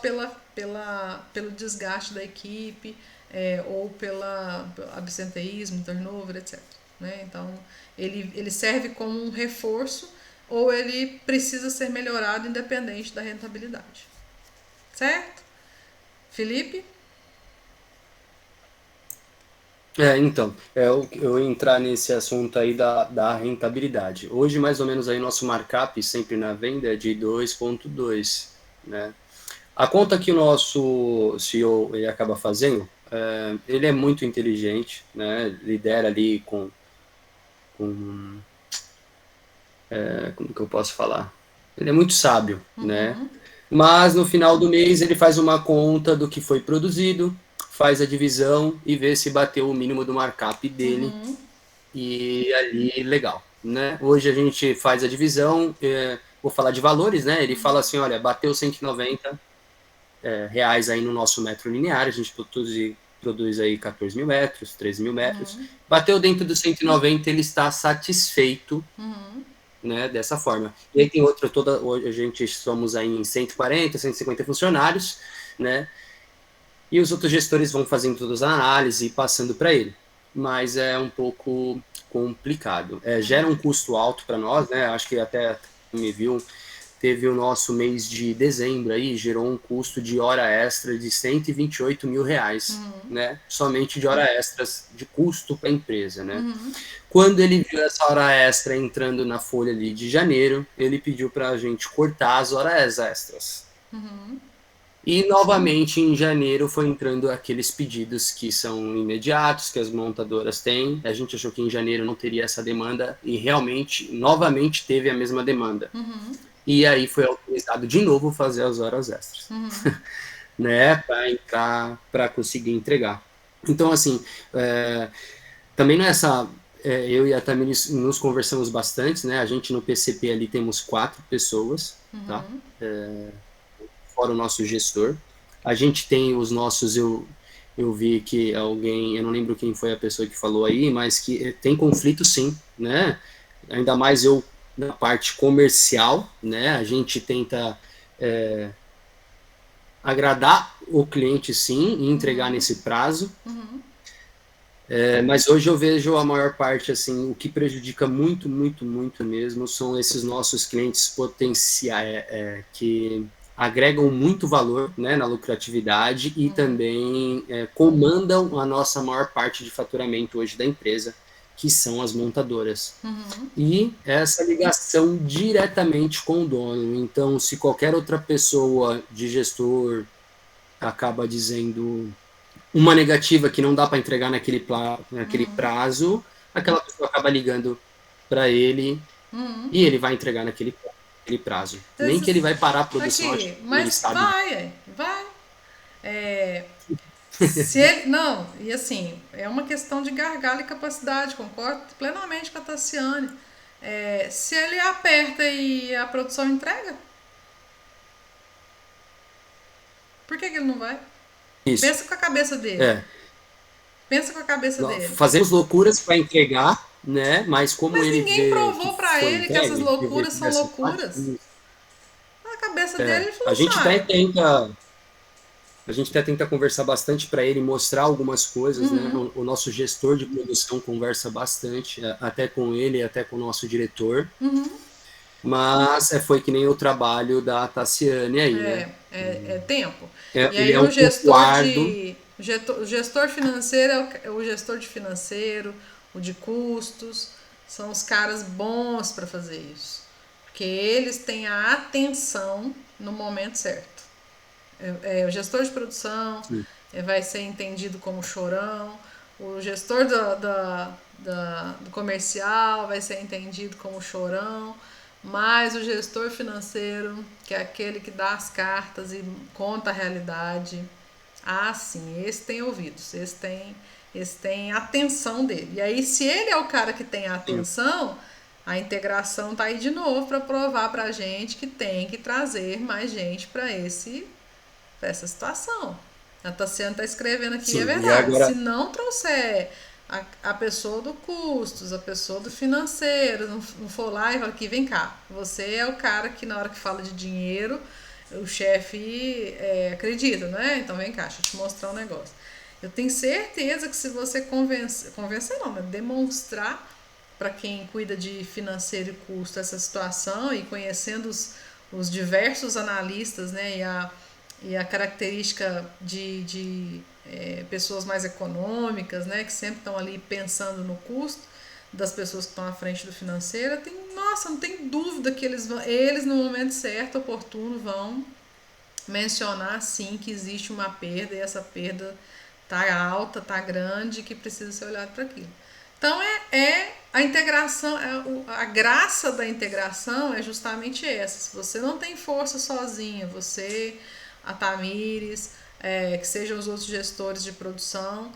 pelo desgaste da equipe, ou pela absenteísmo, turnover, etc. Né? Então, ele serve como um reforço ou ele precisa ser melhorado independente da rentabilidade. Certo? Felipe? Então, eu entrar nesse assunto aí da rentabilidade. Hoje, mais ou menos, aí nosso markup sempre na venda é de 2,2, né? A conta que o nosso CEO ele acaba fazendo, ele é muito inteligente, né? Lidera ali como que eu posso falar? Ele é muito sábio, né? Mas no final do mês ele faz uma conta do que foi produzido, faz a divisão e vê se bateu o mínimo do markup dele. E ali, legal, né? Hoje a gente faz a divisão, vou falar de valores, né? Ele fala assim, olha, bateu 190 reais aí no nosso metro linear, a gente produz aí 14 mil metros, 13 mil metros. Bateu dentro dos 190, ele está satisfeito, né, dessa forma. E aí tem outra, hoje a gente somos aí em 140, 150 funcionários, né? E os outros gestores vão fazendo todas as análises e passando para ele. Mas é um pouco complicado. Gera um custo alto para nós, né? Acho que até me viu, teve o nosso mês de dezembro aí, gerou um custo de hora extra de 128 mil reais, né? Somente de hora extras de custo para a empresa, né? Quando ele viu essa hora extra entrando na folha ali de janeiro, ele pediu para a gente cortar as horas extras. E, novamente, em janeiro foi entrando aqueles pedidos que são imediatos, que as montadoras têm. A gente achou que em janeiro não teria essa demanda e realmente, novamente, teve a mesma demanda. E aí foi autorizado de novo fazer as horas extras, né, para conseguir entregar. Então, assim, também não é essa... eu e a Tamir nos conversamos bastante, né? A gente no PCP ali temos 4 pessoas, tá? Fora o nosso gestor. A gente tem os nossos, eu vi que alguém, eu não lembro quem foi a pessoa que falou aí, mas que tem conflito sim, né? Ainda mais eu na parte comercial, né? A gente tenta agradar o cliente sim e entregar nesse prazo. Mas hoje eu vejo a maior parte, assim, o que prejudica muito, muito, muito mesmo são esses nossos clientes potenciais, que agregam muito valor, né, na lucratividade e também comandam a nossa maior parte de faturamento hoje da empresa, que são as montadoras. E essa ligação diretamente com o dono. Então, se qualquer outra pessoa de gestor acaba dizendo uma negativa que não dá para entregar naquele prazo, aquela pessoa acaba ligando para ele e ele vai entregar naquele prazo. Nem que ele vai parar a produção. Aqui, mas vai. Se ele, não, e assim, é uma questão de gargalo e capacidade, concordo plenamente com a Tassiane. Se ele aperta e a produção entrega, por que ele não vai? Isso. Pensa com a cabeça dele. Pensa com a cabeça dele. Fazemos loucuras para entregar, né? Mas como ele ninguém provou para ele que essas loucuras são loucuras. Na cabeça dele ele falou, a gente até tenta conversar bastante para ele, mostrar algumas coisas, né? O nosso gestor de produção conversa bastante, até com ele, até com o nosso diretor. Mas foi que nem o trabalho da Tassiane aí, né? É tempo. E aí o gestor financeiro é o gestor de financeiro, o de custos, são os caras bons para fazer isso. Porque eles têm a atenção no momento certo. O gestor de produção vai ser entendido como chorão, o gestor do comercial vai ser entendido como chorão, mas o gestor financeiro, que é aquele que dá as cartas e conta a realidade, sim, esse tem ouvidos, esse tem a atenção dele. E aí, se ele é o cara que tem a atenção, a integração tá aí de novo para provar pra gente que tem que trazer mais gente para essa situação. A Tassiane tá escrevendo aqui, sim, é verdade. Agora... Se não trouxer a pessoa do custos, a pessoa do financeiro, não for lá e fala aqui, vem cá, você é o cara que na hora que fala de dinheiro, o chefe acredita, né? Então vem cá, deixa eu te mostrar um negócio. Eu tenho certeza que se você convencer não, né? Demonstrar para quem cuida de financeiro e custo essa situação e conhecendo os diversos analistas, né, e a característica de pessoas mais econômicas, né, que sempre estão ali pensando no custo das pessoas que estão à frente do financeiro, nossa, não tem dúvida que eles no momento certo, oportuno, vão mencionar sim que existe uma perda e essa perda tá alta, tá grande, que precisa ser olhado para aquilo. Então a integração, a graça da integração é justamente essa. Se você não tem força sozinha, você, a Tamires, que sejam os outros gestores de produção,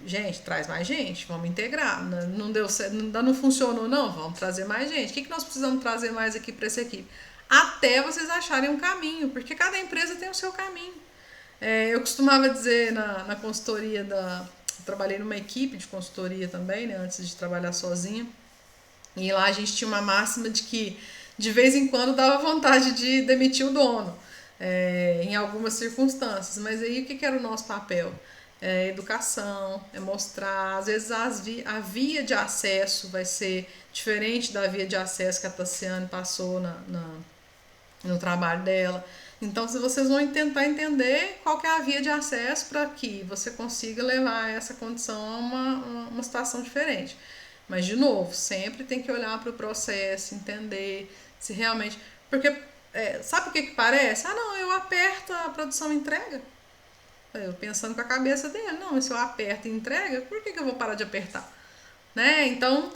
gente, traz mais gente, vamos integrar. Não deu certo, não funcionou, não, vamos trazer mais gente. O que nós precisamos trazer mais aqui para essa equipe? Até vocês acharem um caminho, porque cada empresa tem o seu caminho. Eu costumava dizer na consultoria eu trabalhei numa equipe de consultoria também, né, antes de trabalhar sozinha. E lá a gente tinha uma máxima de que de vez em quando dava vontade de demitir o dono, em algumas circunstâncias. Mas aí o que era o nosso papel? Educação, mostrar, às vezes a via de acesso vai ser diferente da via de acesso que a Tassiane passou no trabalho dela. Então, se vocês vão tentar entender qual que é a via de acesso para que você consiga levar essa condição a uma situação diferente. Mas, de novo, sempre tem que olhar para o processo, entender se realmente... Porque, sabe o que parece? Não, eu aperto, a produção entrega. Eu pensando com a cabeça dele, não, mas se eu aperto e entrega, por que eu vou parar de apertar? Né? Então,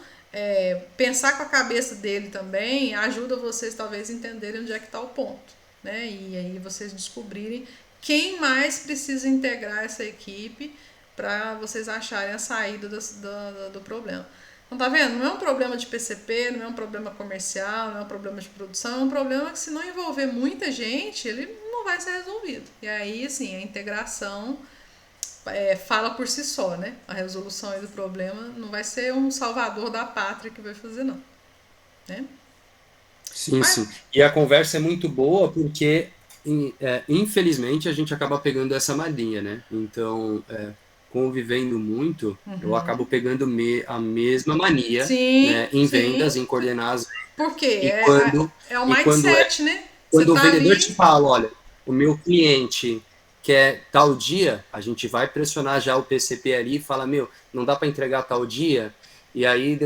pensar com a cabeça dele também ajuda vocês talvez a entenderem onde é que está o ponto, né? E aí vocês descobrirem quem mais precisa integrar essa equipe para vocês acharem a saída do problema. Então, tá vendo? Não é um problema de PCP, não é um problema comercial, não é um problema de produção, é um problema que se não envolver muita gente, ele não vai ser resolvido. E aí, assim, a integração fala por si só, né? A resolução aí do problema não vai ser um salvador da pátria que vai fazer, não. Né? Sim, sim. E a conversa é muito boa porque, infelizmente, a gente acaba pegando essa malinha, né? Então, convivendo muito, eu acabo pegando a mesma mania, né, em vendas, em coordenar as vendas. Por quê? É o mindset, né? Quando o vendedor te fala, olha, o meu cliente quer tal dia, a gente vai pressionar já o PCP ali e fala, não dá para entregar tal dia, e aí,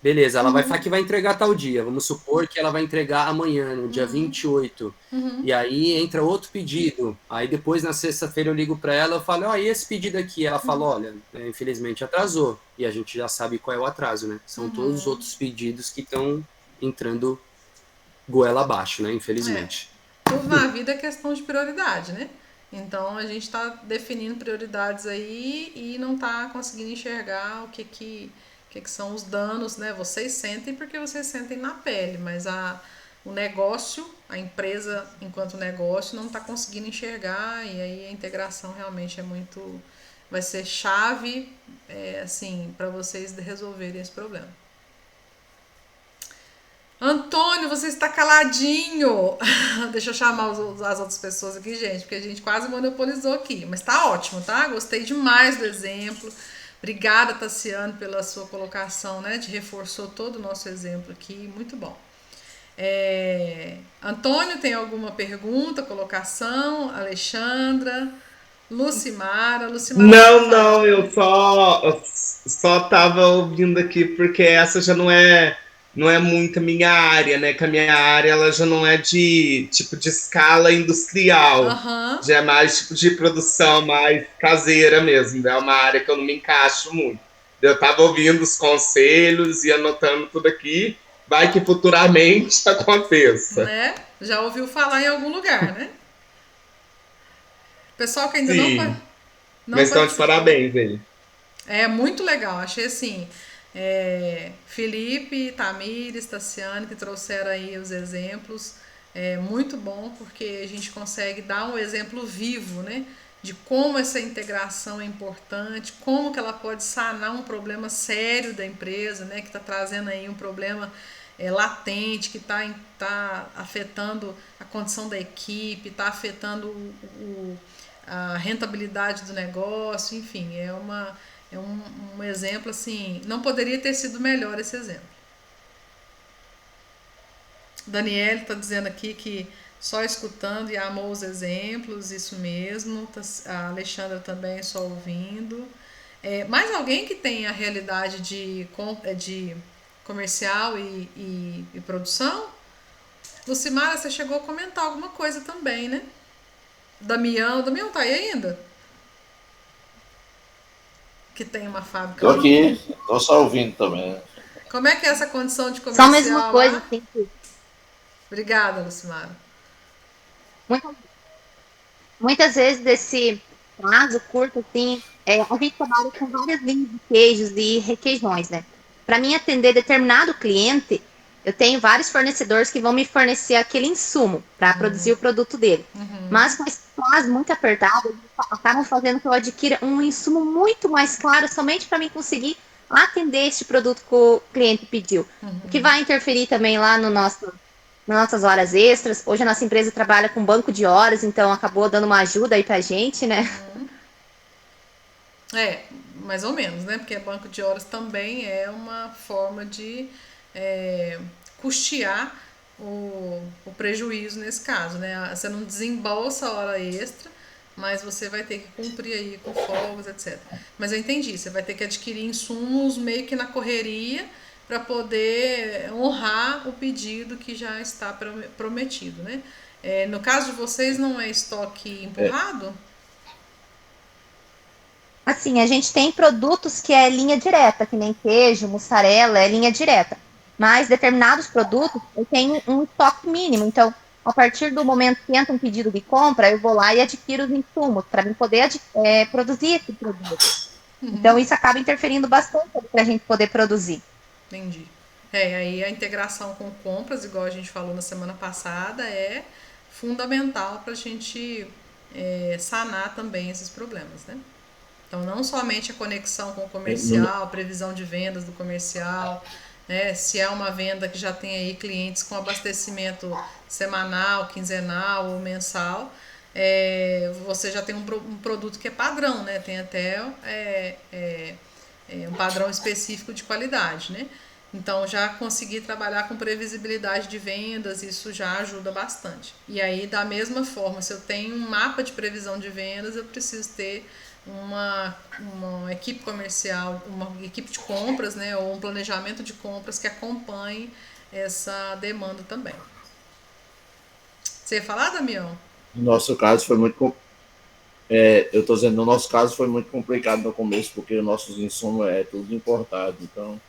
beleza, ela vai falar que vai entregar tal dia, vamos supor que ela vai entregar amanhã, no dia 28, e aí entra outro pedido, aí depois na sexta-feira eu ligo para ela, eu falo, e esse pedido aqui? Ela fala, olha, infelizmente atrasou, e a gente já sabe qual é o atraso, né? São todos os outros pedidos que estão entrando goela abaixo, né? Infelizmente. Tudo na vida é questão de prioridade, né? Então a gente está definindo prioridades aí e não está conseguindo enxergar o que são os danos, né? Vocês sentem porque vocês sentem na pele, mas o negócio, a empresa enquanto negócio não está conseguindo enxergar, e aí a integração realmente vai ser chave, assim, para vocês resolverem esse problema. Antônio, você está caladinho. Deixa eu chamar as outras pessoas aqui, gente, porque a gente quase monopolizou aqui. Mas tá ótimo, tá? Gostei demais do exemplo. Obrigada, Tassiane, pela sua colocação, né? De reforçou todo o nosso exemplo aqui. Muito bom. Antônio, tem alguma pergunta, colocação? Alexandra? Lucimara? Não, eu só tava ouvindo aqui porque essa já não é muito a minha área, né? Que a minha área ela já não é de tipo de escala industrial, já é mais tipo de produção mais caseira mesmo. É uma área que eu não me encaixo muito. Eu tava ouvindo os conselhos e anotando tudo aqui, vai que futuramente aconteça. Né? Já ouviu falar em algum lugar, né? Pessoal que ainda Sim, não mas estão de parabéns aí. É muito legal, achei assim. Felipe, Tamires, Tassiane, que trouxeram aí os exemplos. É muito bom porque a gente consegue dar um exemplo vivo, né? De como essa integração é importante, como que ela pode sanar um problema sério da empresa, né? Que está trazendo aí um problema latente, que está afetando a condição da equipe, está afetando a rentabilidade do negócio, enfim, é um exemplo assim, não poderia ter sido melhor esse exemplo. Daniele está dizendo aqui que só escutando e amou os exemplos, isso mesmo. A Alexandra também só ouvindo. Mais alguém que tem a realidade de comercial e produção? Lucimara, você chegou a comentar alguma coisa também, né? Damião tá aí ainda? Que tem uma fábrica. Tô aqui, tô só ouvindo também. Como é que é essa condição de Só a comercial mesma coisa, lá? assim, Obrigada, Lucimara. muitas vezes desse prazo curto, assim, a gente trabalha com várias linhas de queijos e requeijões, né? Para mim atender determinado cliente, eu tenho vários fornecedores que vão me fornecer aquele insumo para produzir o produto dele. Mas com esse prazo muito apertado, eles acabam fazendo que eu adquira um insumo muito mais caro somente para mim conseguir atender este produto que o cliente pediu. O que vai interferir também lá nas nossas horas extras. Hoje a nossa empresa trabalha com banco de horas, então acabou dando uma ajuda aí pra gente, né? Mais ou menos, né? Porque banco de horas também é uma forma de custear o prejuízo nesse caso, né? Você não desembolsa a hora extra, mas você vai ter que cumprir aí com folgas, etc. Mas eu entendi, você vai ter que adquirir insumos meio que na correria para poder honrar o pedido que já está prometido, né? No caso de vocês, não é estoque empurrado? Assim, a gente tem produtos que é linha direta, que nem queijo, mussarela, é linha direta. Mas determinados produtos, eu tenho um estoque mínimo. Então, a partir do momento que entra um pedido de compra, eu vou lá e adquiro os insumos para poder produzir esse produto. Então, isso acaba interferindo bastante para a gente poder produzir. Entendi. Aí a integração com compras, igual a gente falou na semana passada, é fundamental para a gente sanar também esses problemas, né? Então, não somente a conexão com o comercial, previsão de vendas do comercial, né? Se é uma venda que já tem aí clientes com abastecimento semanal, quinzenal ou mensal, você já tem um produto que é padrão, né? Tem até um padrão específico de qualidade, né? Então, já conseguir trabalhar com previsibilidade de vendas, isso já ajuda bastante. E aí, da mesma forma, se eu tenho um mapa de previsão de vendas, eu preciso ter uma equipe comercial, uma equipe de compras, né, ou um planejamento de compras que acompanhe essa demanda também. Você ia falar, Damião? No nosso caso foi muito eu estou dizendo, no nosso caso foi muito complicado no começo, porque os nossos insumos é tudo importado, então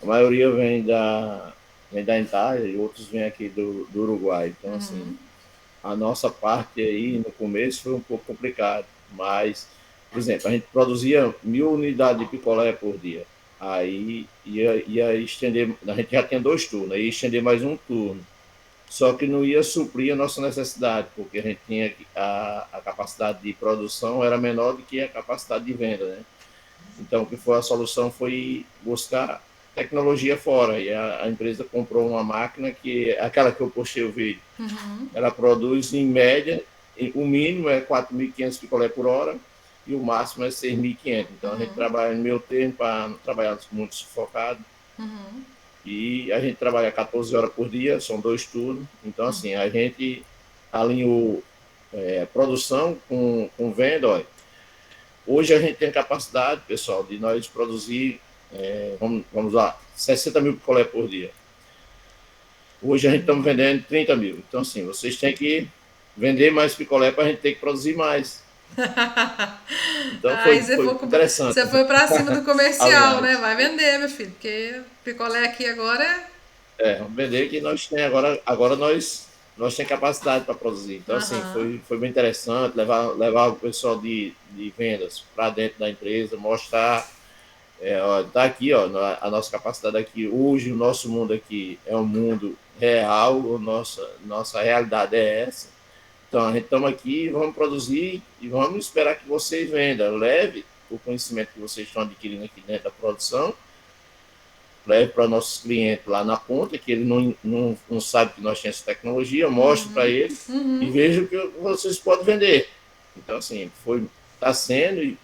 a maioria vem da Itália e outros vêm aqui do Uruguai, então assim, a nossa parte aí no começo foi um pouco complicado, mas, por exemplo, a gente produzia 1000 unidades de picolé por dia, aí ia estender, a gente já tinha 2 turnos, aí ia estender mais um turno, só que não ia suprir a nossa necessidade, porque a gente tinha a capacidade de produção era menor do que a capacidade de venda, né? Então, o que foi a solução foi buscar tecnologia fora, e a empresa comprou uma máquina que aquela que eu postei o vídeo, ela produz em média, o mínimo é 4.500 picolé por hora e o máximo é 6.500. Então, a gente trabalha no meu tempo para trabalhar muito sufocado. E a gente trabalha 14 horas por dia, são 2 turnos. Então, assim, a gente alinhou produção com venda. Olha. Hoje a gente tem capacidade, pessoal, de nós produzir, vamos lá, 60 mil picolé por dia. Hoje a gente está vendendo 30 mil. Então, assim, vocês têm que vender mais picolé para a gente ter que produzir mais. Então foi interessante. Você foi para cima do comercial, né? Vai vender, meu filho, porque picolé aqui agora vamos vender que nós tem agora nós temos capacidade para produzir. Então, assim, foi bem interessante levar o pessoal de vendas para dentro da empresa, mostrar, tá aqui, ó, a nossa capacidade aqui. Hoje, o nosso mundo aqui é um mundo real, nossa realidade é essa. Então, a gente estamos aqui, vamos produzir e vamos esperar que vocês vendam. Leve o conhecimento que vocês estão adquirindo aqui dentro da produção, leve para nossos clientes lá na ponta, que ele não sabe que nós temos essa tecnologia, mostre para ele e veja o que vocês podem vender. Então, assim, está sendo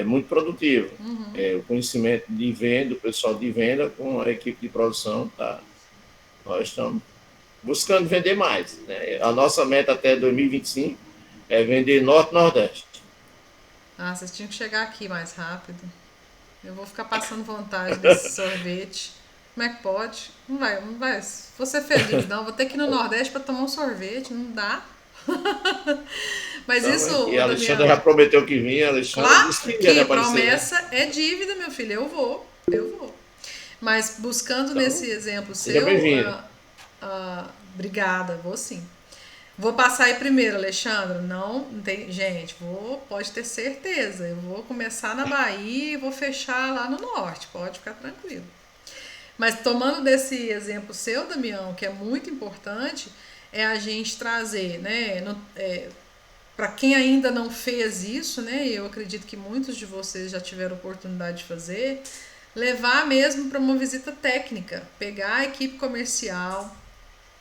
muito produtivo. O conhecimento de venda, o pessoal de venda com a equipe de produção, nós estamos buscando vender mais, né? A nossa meta até 2025 é vender Norte e Nordeste. Ah, vocês tinham que chegar aqui mais rápido. Eu vou ficar passando vontade desse sorvete. Como é que pode? Não vai. Vou ser feliz, não. Vou ter que ir no Nordeste para tomar um sorvete. Não dá. Mas Então, isso, e a Alexandra Daniel, já prometeu que vinha, a Alexandra claro disse que ia aparecer, promessa né? é dívida, meu filho. Eu vou. Mas buscando Então, nesse exemplo seja seu, bem-vindo. obrigada, vou sim. Vou passar aí primeiro, Alexandre. Não tem. Gente, pode ter certeza. Eu vou começar na Bahia e vou fechar lá no norte. Pode ficar tranquilo. Mas tomando desse exemplo seu, Damião, que é muito importante, é a gente trazer, né? Para quem ainda não fez isso, né? Eu acredito que muitos de vocês já tiveram oportunidade de fazer, levar mesmo para uma visita técnica, pegar a equipe comercial,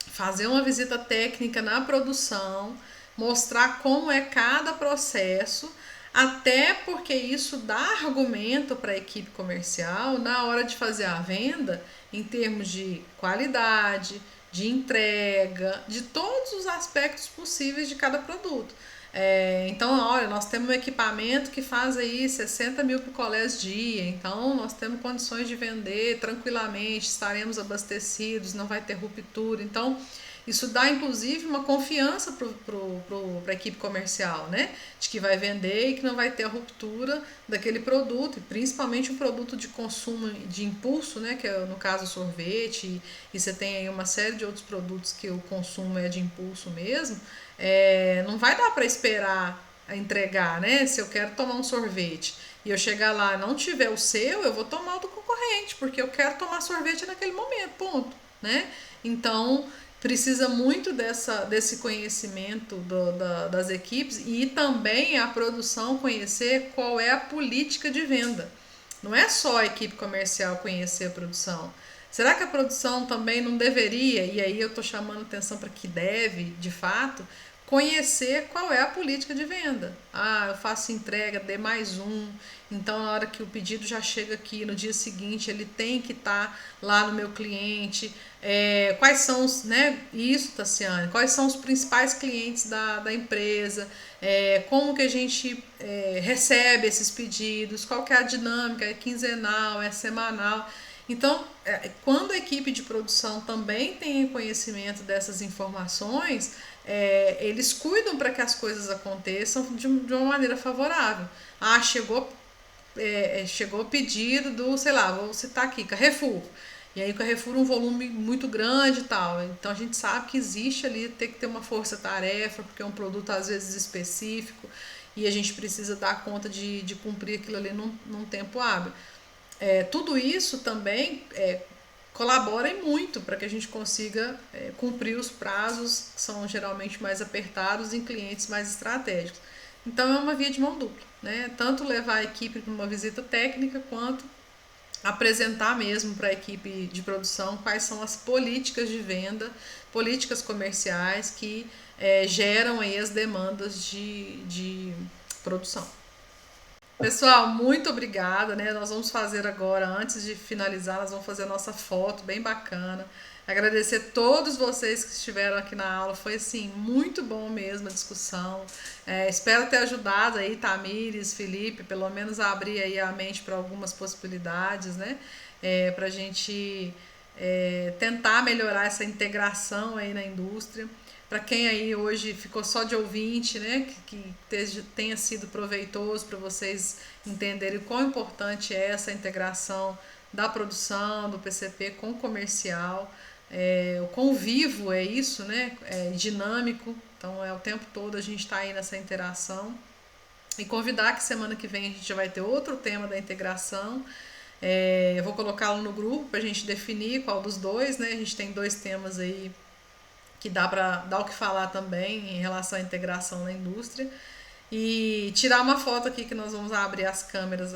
fazer uma visita técnica na produção, mostrar como é cada processo, até porque isso dá argumento para a equipe comercial na hora de fazer a venda em termos de qualidade, de entrega, de todos os aspectos possíveis de cada produto. Então, olha, nós temos um equipamento que faz aí 60 mil picolés dia, então nós temos condições de vender tranquilamente, estaremos abastecidos, não vai ter ruptura. Então, isso dá inclusive uma confiança para a equipe comercial, né? De que vai vender e que não vai ter a ruptura daquele produto, e principalmente um produto de consumo de impulso, né? Que é no caso o sorvete, e você tem aí uma série de outros produtos que o consumo é de impulso mesmo. Não vai dar para esperar a entregar, né? Se eu quero tomar um sorvete e eu chegar lá e não tiver o seu, eu vou tomar o do concorrente, porque eu quero tomar sorvete naquele momento, ponto, né? Então, precisa muito desse conhecimento das equipes e também a produção conhecer qual é a política de venda. Não é só a equipe comercial conhecer a produção. Será que a produção também não deveria, e aí eu estou chamando atenção para que deve, de fato, conhecer qual é a política de venda? Ah, eu faço entrega, dê mais um, então na hora que o pedido já chega aqui, no dia seguinte ele tem que estar lá no meu cliente. Quais são os, né, isso, Tassiane, quais são os principais clientes da empresa, como que a gente recebe esses pedidos, qual que é a dinâmica, é quinzenal, é semanal. Então, quando a equipe de produção também tem conhecimento dessas informações, eles cuidam para que as coisas aconteçam de uma maneira favorável. Ah, chegou o pedido do, sei lá, vou citar aqui, Carrefour. E aí o Carrefour um volume muito grande e tal. Então a gente sabe que existe ali, tem que ter uma força-tarefa, porque é um produto às vezes específico, e a gente precisa dar conta de cumprir aquilo ali num tempo hábil. Tudo isso também colabora muito para que a gente consiga cumprir os prazos, que são geralmente mais apertados, em clientes mais estratégicos. Então é uma via de mão dupla, né? Tanto levar a equipe para uma visita técnica, quanto apresentar mesmo para a equipe de produção quais são as políticas de venda, políticas comerciais que geram aí as demandas de produção. Pessoal, muito obrigada, né? Nós vamos fazer agora, antes de finalizar, nós vamos fazer a nossa foto bem bacana. Agradecer todos vocês que estiveram aqui na aula, foi assim, muito bom mesmo a discussão. Espero ter ajudado aí, Tamires, Felipe, pelo menos a abrir aí a mente para algumas possibilidades, né? Para a gente tentar melhorar essa integração aí na indústria. Para quem aí hoje ficou só de ouvinte, né, que tenha sido proveitoso para vocês entenderem o quão importante é essa integração da produção, do PCP com o comercial, o quão vivo é isso, né, dinâmico, então o tempo todo a gente está aí nessa interação. E convidar que semana que vem a gente já vai ter outro tema da integração. Eu vou colocá-lo no grupo para a gente definir qual dos dois, né, a gente tem 2 temas aí que dá para dar o que falar também em relação à integração na indústria. E tirar uma foto aqui, que nós vamos abrir as câmeras,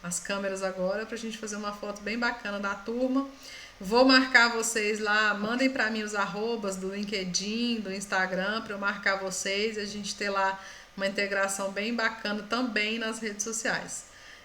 as câmeras agora, para a gente fazer uma foto bem bacana da turma. Vou marcar vocês lá, mandem para mim os arrobas do LinkedIn, do Instagram, para eu marcar vocês e a gente ter lá uma integração bem bacana também nas redes sociais.